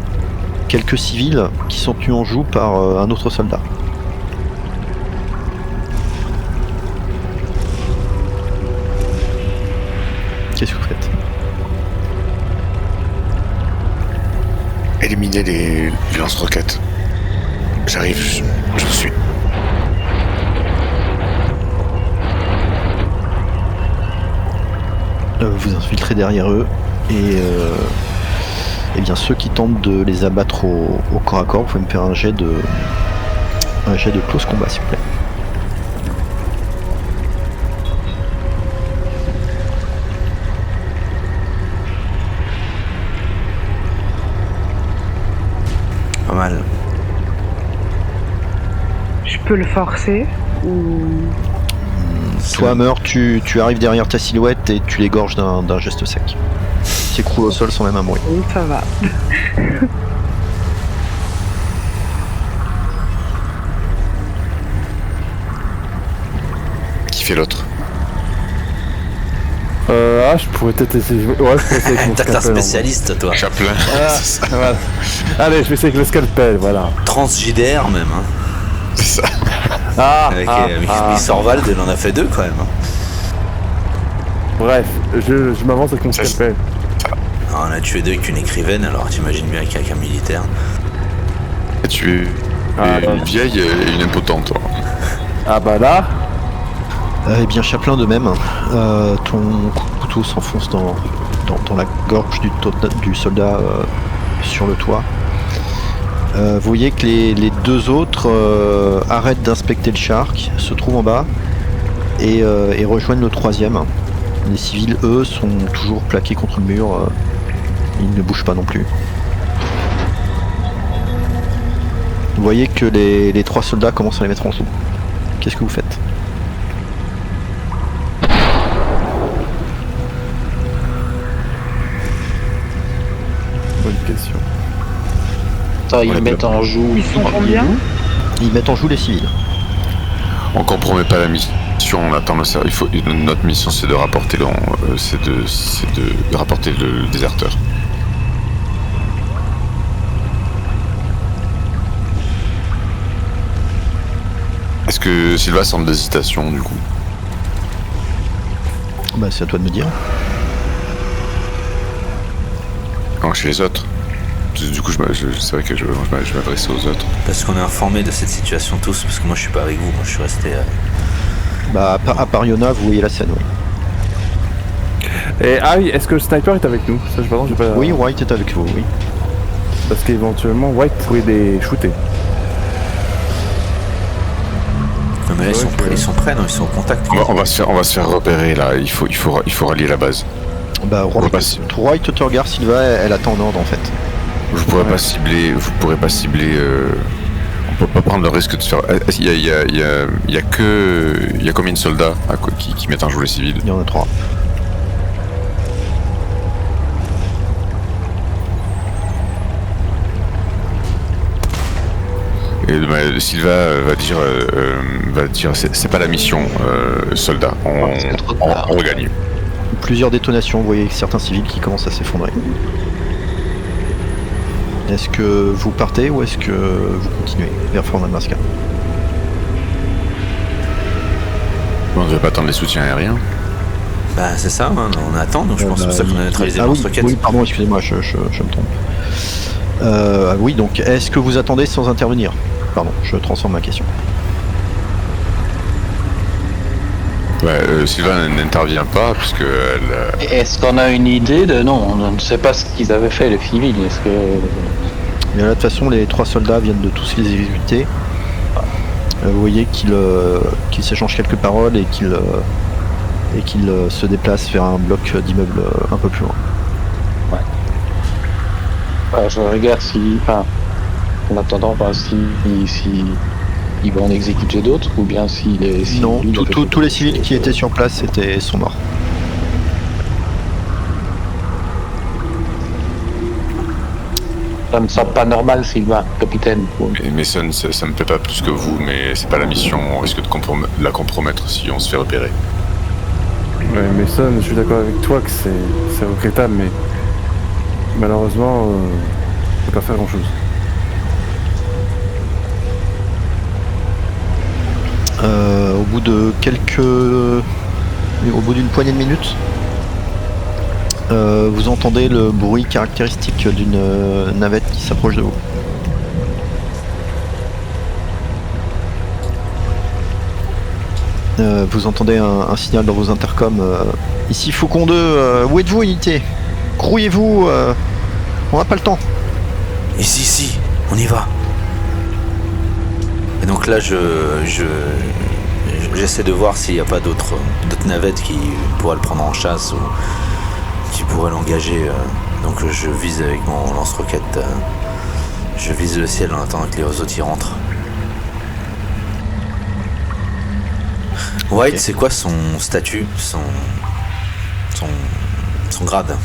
quelques civils qui sont tenus en joue par un autre soldat. Qu'est-ce que vous faites? Éliminer les lance-roquettes. J'arrive, je suis. Vous infiltrez derrière eux et eh bien ceux qui tentent de les abattre au corps à corps, vous pouvez me faire un jet de close combat s'il vous plaît. Pas mal. Je peux le forcer ou... Toi Hammer, tu arrives derrière ta silhouette et tu l'égorges d'un geste sec. Tu s'écroule au sol sans même un bruit. Oui, ça va. Qui fait l'autre? Je pourrais peut-être essayer. Ouais, je pourrais essayer avec mon T'as scalpel. un spécialiste, toi. Chaplin. C'est ça. Voilà. Allez, je vais essayer avec le scalpel, voilà. Trans JDR même. Hein. C'est ça. Avec Miss Orvald, elle en a fait 2 quand même. Hein. Bref, je m'avance avec mon Ça, scalpel. Alors, on a tué 2 avec une écrivaine, alors t'imagines bien qu'avec un militaire. Tu es une vieille et une impotente, toi. Ah bah là, Eh bien Chaplin de même, ton couteau s'enfonce dans la gorge du soldat sur le toit. Vous voyez que les deux autres arrêtent d'inspecter le Shark, se trouvent en bas et rejoignent le troisième. Les civils, eux, sont toujours plaqués contre le mur, ils ne bougent pas non plus. Vous voyez que les 3 soldats commencent à les mettre en dessous. Qu'est-ce que vous faites? bonne question. Attends, ils mettent en joue. Ils sont combien? Ils mettent en joue les civils. On compromet pas la mission, on attend le service. Notre mission c'est de rapporter c'est de rapporter le déserteur. Est-ce que Sylvain semble d'hésitation du coup? Bah c'est à toi de me dire. Non, chez les autres. Du coup, c'est vrai que je m'adressais aux autres. Parce qu'on est informés de cette situation tous, parce que moi je suis pas avec vous, moi je suis resté... Bah à part Yona, vous voyez la scène, oui. Et ah oui, est-ce que le sniper est avec nous? Ça, pardon, j'ai pas... Oui, White est avec vous, oui. Parce qu'éventuellement, White pourrait les shooter. Non mais là, ils sont prêts, non, ils sont au contact. On va se faire repérer là. Il faut rallier la base. Bah White te regarde, Sylvain, elle attend en ordre en fait. Vous pourrez pas cibler. On peut pas prendre le risque de se faire. Il y a combien de soldats qui mettent en jeu les civils? Il y en a 3. Et Sylvain va dire c'est pas la mission, soldat. On regagne. Plusieurs détonations, vous voyez certains civils qui commencent à s'effondrer. Est-ce que vous partez ou est-ce que vous continuez vers Fort Namaska? On ne devait pas attendre les soutiens aériens. Bah c'est ça, hein, on attend, donc je pense que c'est pour ça qu'on a neutralisé le lance-roquette. Oui, pardon, excusez-moi, je me trompe. Oui, donc est-ce que vous attendez sans intervenir? Pardon, je transforme ma question. Ouais, Sylvain n'intervient pas puisque Est-ce qu'on a une idée de... Non, on ne sait pas ce qu'ils avaient fait, les civils. Est-ce que... Mais là, de toute façon, les 3 soldats viennent de tous les exécuter. Vous voyez qu'ils s'échangent quelques paroles et qu'ils se déplacent vers un bloc d'immeubles un peu plus loin. Je regarde si... Enfin, en attendant, si ils vont en exécuter d'autres, ou bien si les civils... Non, tous les civils qui étaient sur place sont morts. Ça me semble pas normal, Sylvain, capitaine. mais ça me plaît pas plus que vous, mais c'est pas la mission. On risque de la compromettre si on se fait repérer. Ouais, mais ça, je suis d'accord avec toi que c'est regrettable, mais Malheureusement, on peut pas faire grand chose. Au bout de au bout d'une poignée de minutes, vous entendez le bruit caractéristique d'une navette qui s'approche de vous. Vous entendez un signal dans vos intercoms. Ici Faucon 2, où êtes-vous unité? Grouillez-vous, on n'a pas le temps. Ici, on y va. Et donc là, j'essaie de voir s'il n'y a pas d'autres navettes qui pourraient le prendre en chasse ou qui pourraient l'engager. Donc je vise avec mon lance-roquette. Je vise le ciel en attendant que les autres y rentrent. White, c'est quoi son statut, son grade?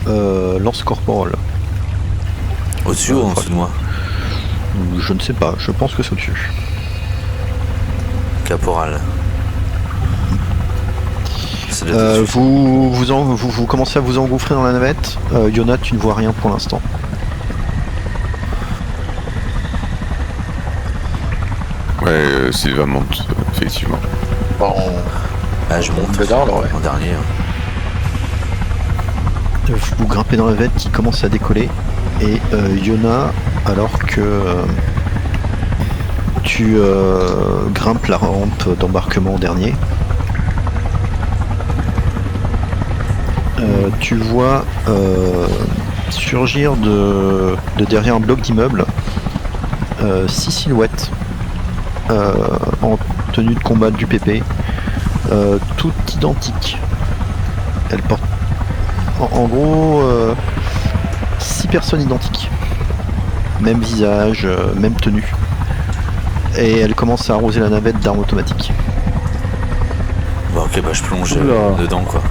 Lance corporelle. Au-dessus ou en dessous de moi? Je ne sais pas, je pense que c'est au-dessus. Caporal. Ça doit être au-dessus. Vous commencez à vous engouffrer dans la navette. Yona, tu ne vois rien pour l'instant. Ouais, Sylvain monte, effectivement. Bon, Ah, je monte dedans, alors, ouais. en dernier. Vous grimpez dans la navette qui commence à décoller. Et Yona, alors que tu grimpes la rampe d'embarquement en dernier, tu vois surgir de derrière un bloc d'immeuble 6 silhouettes en tenue de combat du PP, toutes identiques. Elles portent en gros 6 personnes identiques, même visage, même tenue, et elles commencent à arroser la navette d'armes automatiques. Bon, ok, bah je plonge Oula. dedans quoi.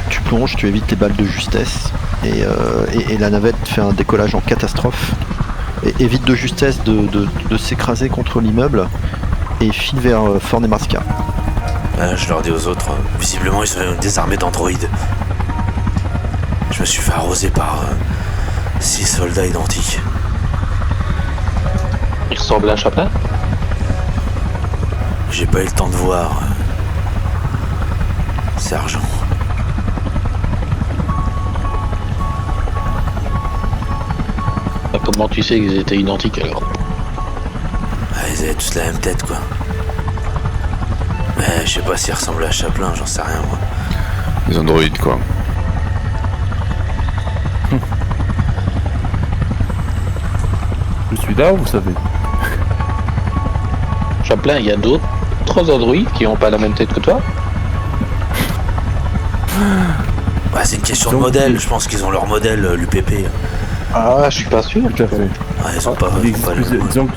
Tu plonges, tu évites les balles de justesse, et la navette fait un décollage en catastrophe, et évite de justesse de s'écraser contre l'immeuble, et file vers Fort Nebraska. Je leur dis aux autres, visiblement ils sont désarmés d'androïdes. Je me suis fait arroser par 6 soldats identiques. Il ressemble à un Chaplin. J'ai pas eu le temps de voir. Sergent. Comment tu sais qu'ils étaient identiques alors? Ils avaient tous la même tête quoi. Mais je sais pas s'ils ressemblent à Chaplin, j'en sais rien moi. Les androïdes, quoi. Je suis là, vous savez. Chaplin, il y a d'autres androïdes qui ont pas la même tête que toi? Ouais, c'est une question de Donc, modèle, je pense qu'ils ont leur modèle, l'UPP. Ah, je suis pas sûr. Tout à fait. Ouais, ils ont pas, Il ils ont existe pas le plusieurs- disons que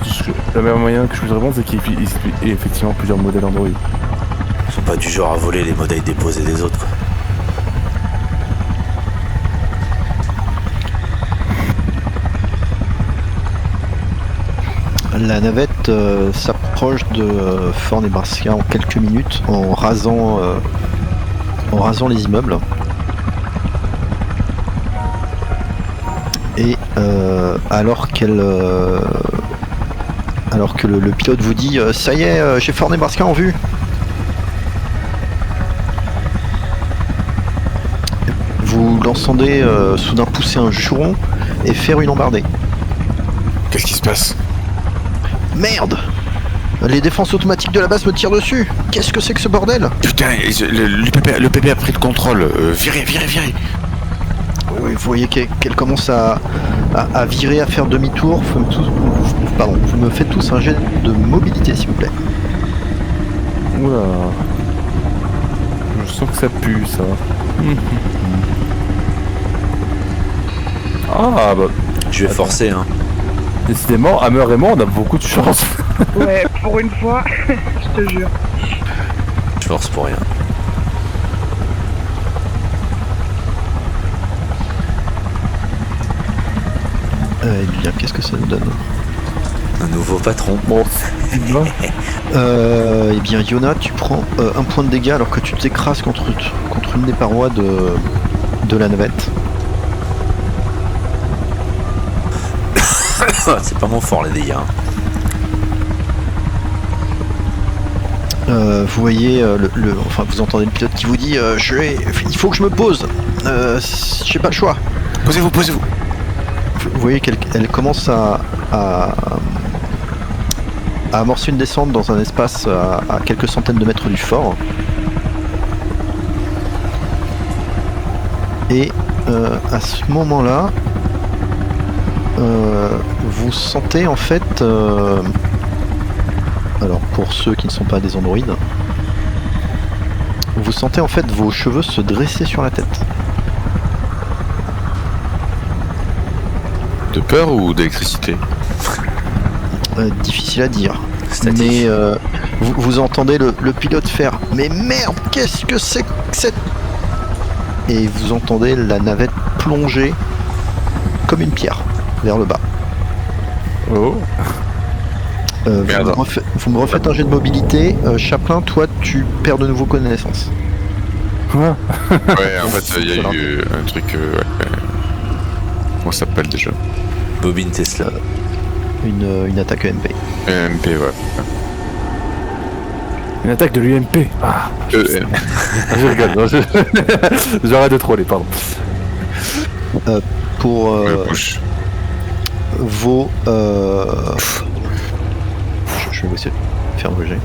la meilleure moyen que je puisse répondre, c'est qu'il existe effectivement plusieurs modèles Android. Ils sont pas du genre à voler les modèles déposés des autres quoi. La navette s'approche de Fort Nebraska en quelques minutes en rasant les immeubles. Et alors que le pilote vous dit ça y est, j'ai Fort Nebraska en vue. Vous l'entendez soudain pousser un juron et faire une embardée. Qu'est-ce qui se passe? Merde! Les défenses automatiques de la base me tirent dessus! Qu'est-ce que c'est que ce bordel? Putain, le PP a pris le contrôle. Virez. Oui, vous voyez qu'elle commence à virer, à faire demi-tour. Vous me faites tous un jet de mobilité, s'il vous plaît. Oula. Je sens que ça pue, ça. Ah, bah, Je vais forcer hein. décidément, Hammer et moi, on a beaucoup de chance. Ouais, pour une fois, je te jure. Je force pour rien. Eh bien, qu'est-ce que ça nous donne? Un nouveau patron. Bon, Sylvain, Eh bien, Yona, tu prends un point de dégâts alors que tu t'écrases contre une des parois de la navette. C'est pas mon fort les dégâts. Vous voyez, enfin, vous entendez le pilote qui vous dit il faut que je me pose. J'ai pas le choix. Posez-vous. Vous voyez qu'elle commence à amorcer une descente dans un espace à quelques centaines de mètres du fort. Et à ce moment-là, vous sentez en fait... alors pour ceux qui ne sont pas des androïdes, vous sentez en fait vos cheveux se dresser sur la tête. De peur ou d'électricité? Difficile à dire. Statique. Mais vous entendez le pilote faire « Mais merde, qu'est-ce que c'est que cette... » Et vous entendez la navette plonger comme une pierre vers le bas. oh, Merde. Vous me refaites un jet de mobilité. Chaplin, toi, tu perds de nouveau connaissance. ouais. Ouais, en fait, il y a eu un truc. Ouais. Comment ça s'appelle déjà? Bobine Tesla. Une attaque EMP. MP, ouais. Une attaque de l'UMP. Ah, je rigole, non, j'arrête de troller, pardon. Pour Push. vos... je vais vous essayer de faire un jet.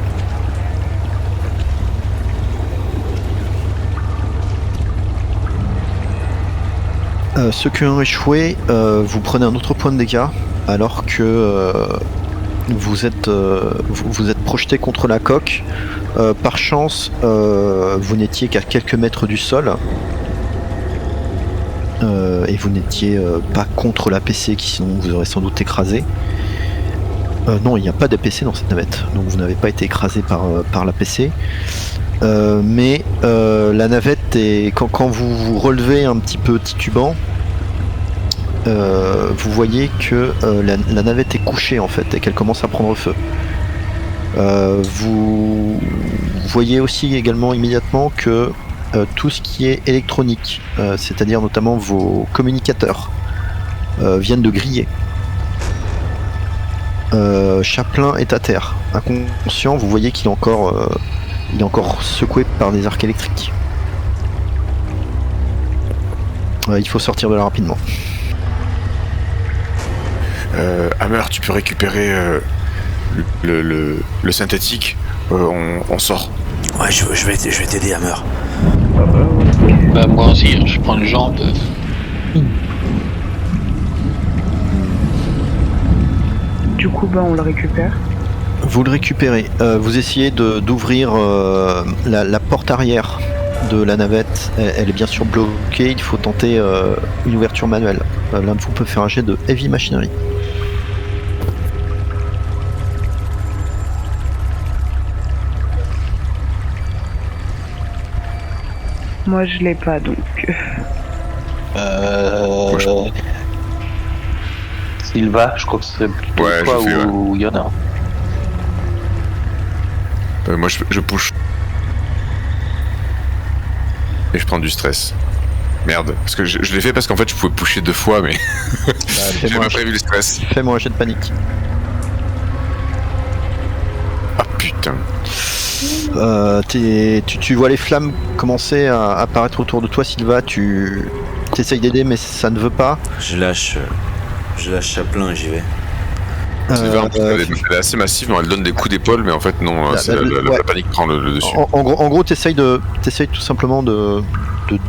Ceux qui ont échoué, vous prenez un autre point de dégâts, alors que vous êtes projeté contre la coque. Par chance, vous n'étiez qu'à quelques mètres du sol. Et vous n'étiez pas contre l'APC qui sinon vous aurait sans doute écrasé. Non, il n'y a pas d'APC dans cette navette, donc vous n'avez pas été écrasé par l'APC. Mais la navette, quand vous vous relevez un petit peu titubant, vous voyez que la navette est couchée en fait et qu'elle commence à prendre feu. Vous voyez aussi également immédiatement que tout ce qui est électronique, c'est-à-dire notamment vos communicateurs, viennent de griller. Chaplin est à terre, inconscient. Vous voyez qu'il est encore secoué par des arcs électriques. Il faut sortir de là rapidement. Hammer, tu peux récupérer le synthétique. On sort. Ouais, je vais t'aider, Hammer. Bah, moi aussi, je prends une jambe. Du coup, bah, on le récupère. Vous le récupérez. Vous essayez d'ouvrir la porte arrière de la navette. Elle est bien sûr bloquée. Il faut tenter une ouverture manuelle. L'un de vous peut faire un jet de heavy machinery. Moi, je l'ai pas, donc... Moi, je prends. Sylva, je crois que ce serait plutôt Ouais, toi je fais, ou Yona. Moi, je push. Et je prends du stress. Merde, parce que je l'ai fait parce qu'en fait je pouvais pusher 2 fois, mais j'avais pas prévu le stress. Fais-moi un jet de panique. Ah putain. Tu vois les flammes commencer à apparaître autour de toi, Sylva. Tu essayes d'aider, mais ça ne veut pas. Je lâche Chaplin et j'y vais. Elle est assez massive, mais elle donne des coups d'épaule, mais en fait non, la panique prend le dessus. En gros, t'essayes tout simplement de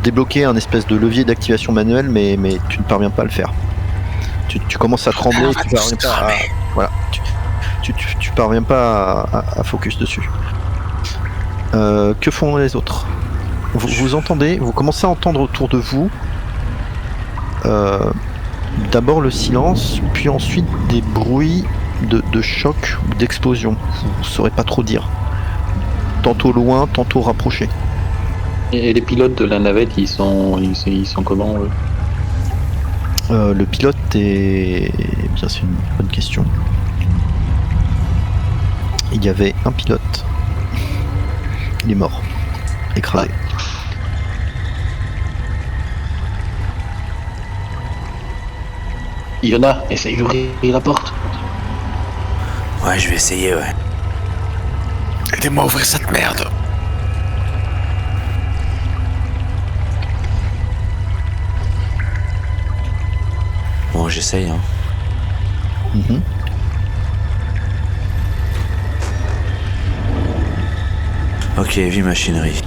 débloquer un espèce de levier d'activation manuelle, mais tu ne parviens pas à le faire. Tu commences à trembler, tu parviens pas à, voilà, tu parviens pas à focus dessus. Que font les autres? Vous entendez, vous commencez à entendre autour de vous d'abord le silence, puis ensuite des bruits de choc ou d'explosion. Vous ne saurez pas trop dire. Tantôt loin, tantôt rapproché. Et les pilotes de la navette, ils sont comment eux? Le pilote est... Eh bien, c'est une bonne question. Il y avait un pilote. Il est mort. Écrasé. Yona, essaye d'ouvrir la porte. Ouais, je vais essayer, ouais. Aidez-moi à ouvrir cette merde. Bon, j'essaye, hein. Mhm. Ok, vie machinerie.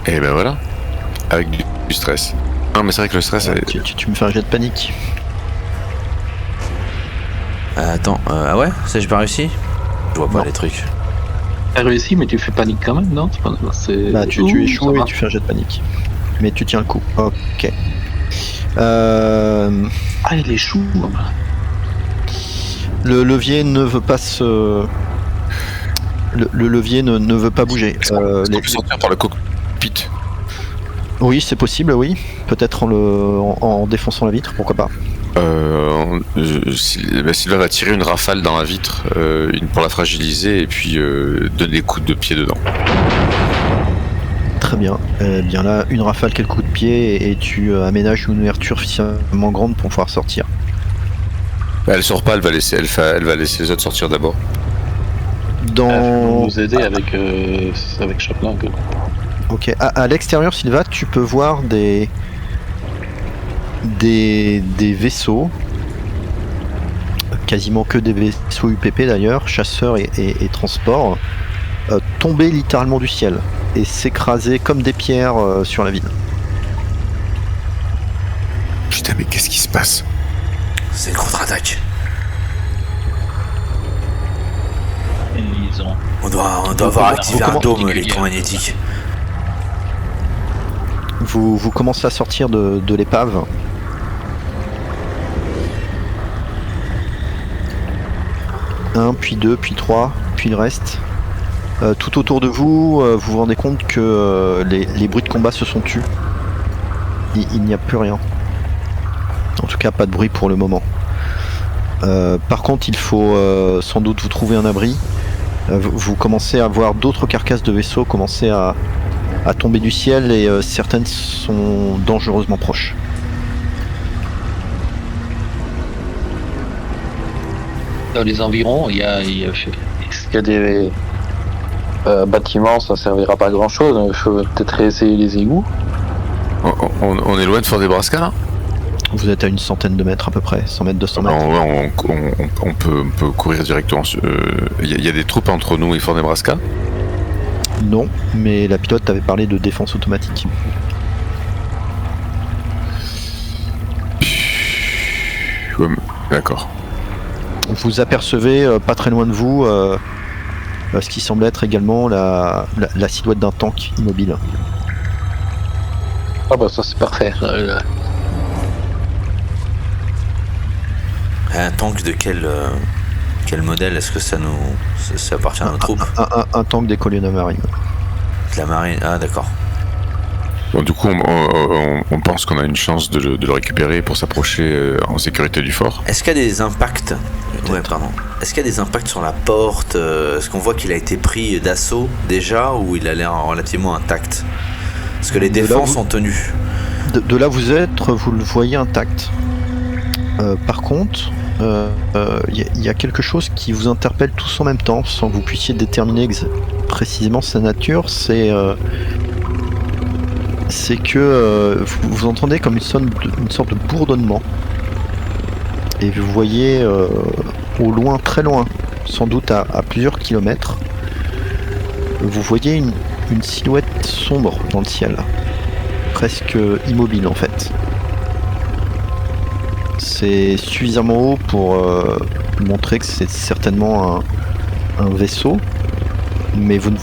Et ben voilà. Avec du stress. Non mais c'est vrai que le stress... Tu me fais un jet de panique. Attends, ah ouais? Ça, j'ai pas réussi? Je vois pas Non. les trucs. T'as réussi, mais tu fais panique quand même, non? C'est... Bah, tu Ouh, échoues ça et va. tu fais un jet de panique. Mais tu tiens le coup. Ok. Ah, il échoue. Le levier ne veut pas se... Le levier ne veut pas bouger. Est-ce qu'on peut sortir par le cockpit? Oui, c'est possible, oui. Peut-être en défonçant la vitre, pourquoi pas. Sylvain va tirer une rafale dans la vitre pour la fragiliser et puis donner des coups de pied dedans. Très bien. Bien là, une rafale, quelques coups de pied et tu aménages une ouverture suffisamment grande pour pouvoir sortir. Elle sort pas, elle va laisser les autres sortir d'abord. Dans... nous aider avec Chaplin. Ok. À l'extérieur, Sylva, tu peux voir des vaisseaux, quasiment que des vaisseaux UPP d'ailleurs, chasseurs et transports, tomber littéralement du ciel et s'écraser comme des pierres sur la ville. Putain, mais qu'est-ce qui se passe? C'est une contre-attaque. On doit avoir activé un dôme électromagnétique. Vous commencez à sortir de l'épave. Un, puis deux, puis trois, puis le reste. Tout autour de vous, vous vous rendez compte que les bruits de combat se sont tus. Il n'y a plus rien. En tout cas, pas de bruit pour le moment. Par contre, il faut sans doute vous trouver un abri. Vous commencez à voir d'autres carcasses de vaisseaux commencer à tomber du ciel et certaines sont dangereusement proches. Dans les environs, est-ce qu'il y a des bâtiments? Ça servira pas à grand chose. Il faut peut-être réessayer les égouts. On est loin de Fort Nebraska là? Vous êtes à une centaine de mètres à peu près, 100 mètres, 200 mètres. On peut courir directement. Il y a des troupes entre nous et Fort Nebraska? Non, mais la pilote t'avait parlé de défense automatique. Ouais, d'accord. Vous apercevez pas très loin de vous ce qui semble être également la silhouette d'un tank immobile. Ah bah ça c'est parfait. Un tank de quel modèle? Est-ce que ça appartient à nos troupes? Un tank des colonnes marines. De la marine, ah d'accord. Bon, du coup, on pense qu'on a une chance de le récupérer pour s'approcher en sécurité du fort. Est-ce qu'il y a des impacts? Ouais, pardon. Est-ce qu'il y a des impacts sur la porte? Est-ce qu'on voit qu'il a été pris d'assaut déjà ou il a l'air relativement intact? Parce que les défenses sont tenues. De là vous êtes, vous le voyez intact. Par contre, il y a quelque chose qui vous interpelle tous en même temps, sans que vous puissiez déterminer précisément sa nature. C'est que vous entendez comme une sorte de bourdonnement. Et vous voyez au loin, très loin, sans doute à plusieurs kilomètres, vous voyez une silhouette sombre dans le ciel, presque immobile en fait. C'est suffisamment haut pour montrer que c'est certainement un vaisseau, mais vous ne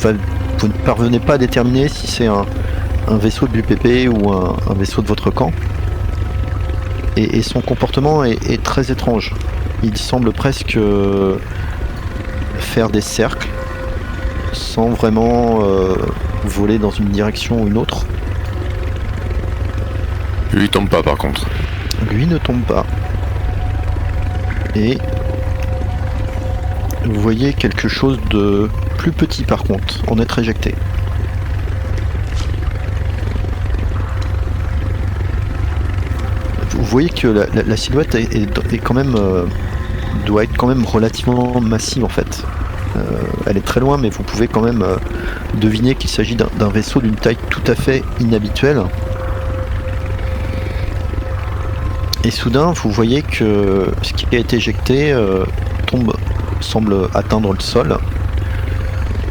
parvenez pas à déterminer si c'est un vaisseau de l'UPP ou un vaisseau de votre camp. Et son comportement est très étrange. Il semble presque faire des cercles sans vraiment voler dans une direction ou une autre. Lui il tombe pas par contre. Lui ne tombe pas. Et vous voyez quelque chose de plus petit par contre, en être éjecté. Vous voyez que la silhouette est quand même doit être quand même relativement massive en fait. Elle est très loin, mais vous pouvez quand même deviner qu'il s'agit d'un vaisseau d'une taille tout à fait inhabituelle. Et soudain, vous voyez que ce qui a été éjecté semble atteindre le sol.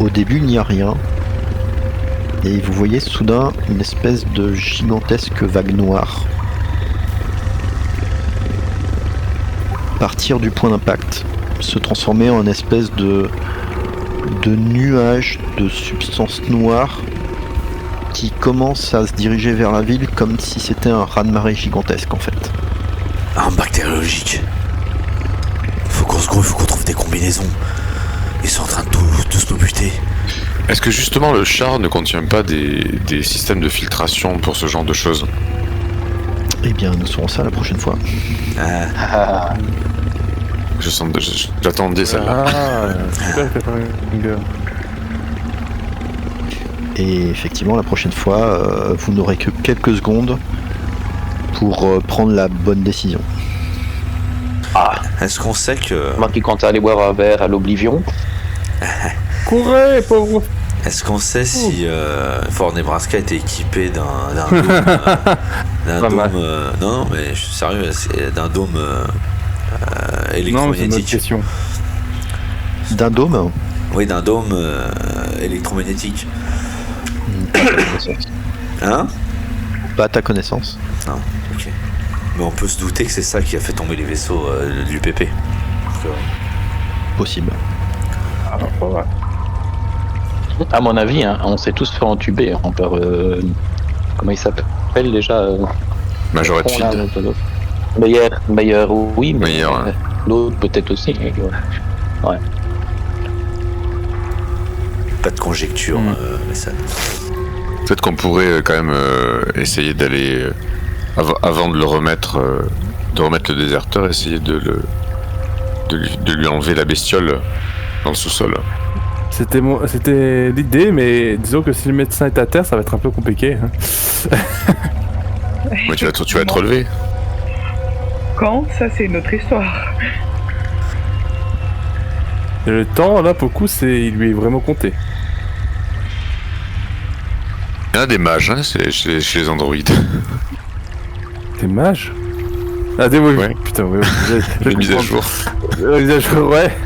Au début, il n'y a rien. Et vous voyez soudain une espèce de gigantesque vague noire partir du point d'impact, se transformer en une espèce de nuage de substance noire qui commence à se diriger vers la ville comme si c'était un raz-de-marée gigantesque en fait. Arme bactériologique. Faut qu'on trouve des combinaisons. Ils sont en train de tous nous buter. Est-ce que justement le char ne contient pas des systèmes de filtration pour ce genre de choses? Eh bien, nous saurons ça la prochaine fois. J'attendais celle-là. Super, Et effectivement, la prochaine fois, vous n'aurez que quelques secondes pour prendre la bonne décision. Est-ce qu'on sait que... Moi qui compte aller boire un verre à l'Oblivion. Courez, pauvre. Est-ce qu'on sait si Fort Nebraska était équipé d'un dôme... non, mais je suis sérieux, d'un dôme électromagnétique. Non, c'est une question. D'un dôme? Oui, d'un dôme électromagnétique. Hein? Pas à ta connaissance. Non, ok. Mais on peut se douter que c'est ça qui a fait tomber les vaisseaux du PP. Possible. À mon avis, hein, on s'est tous fait entuber hein, par... comment il s'appelle déjà Major Redfield. Meilleur, oui, mais Meilleur, ouais. L'autre peut-être aussi. Ouais. Pas de conjecture, mais ça... Peut-être qu'on pourrait quand même essayer d'aller, avant de le remettre, de remettre le déserteur, essayer de lui enlever la bestiole dans le sous-sol. C'était l'idée, mais disons que si le médecin est à terre, ça va être un peu compliqué. Hein. Mais tu vas te relever. Quand? Ça, c'est une autre histoire. Et le temps, là, pour le coup, il lui est vraiment compté. Il y en a des mages hein, chez les androïdes. Des mages? Ah, des oui. Ouais. Putain, oui. Les mises à jour. Les mises à jour, ouais.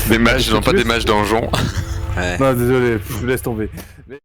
Des mages, non pas des mages donjons. Ouais. Non, désolé, je vous laisse tomber. Mais...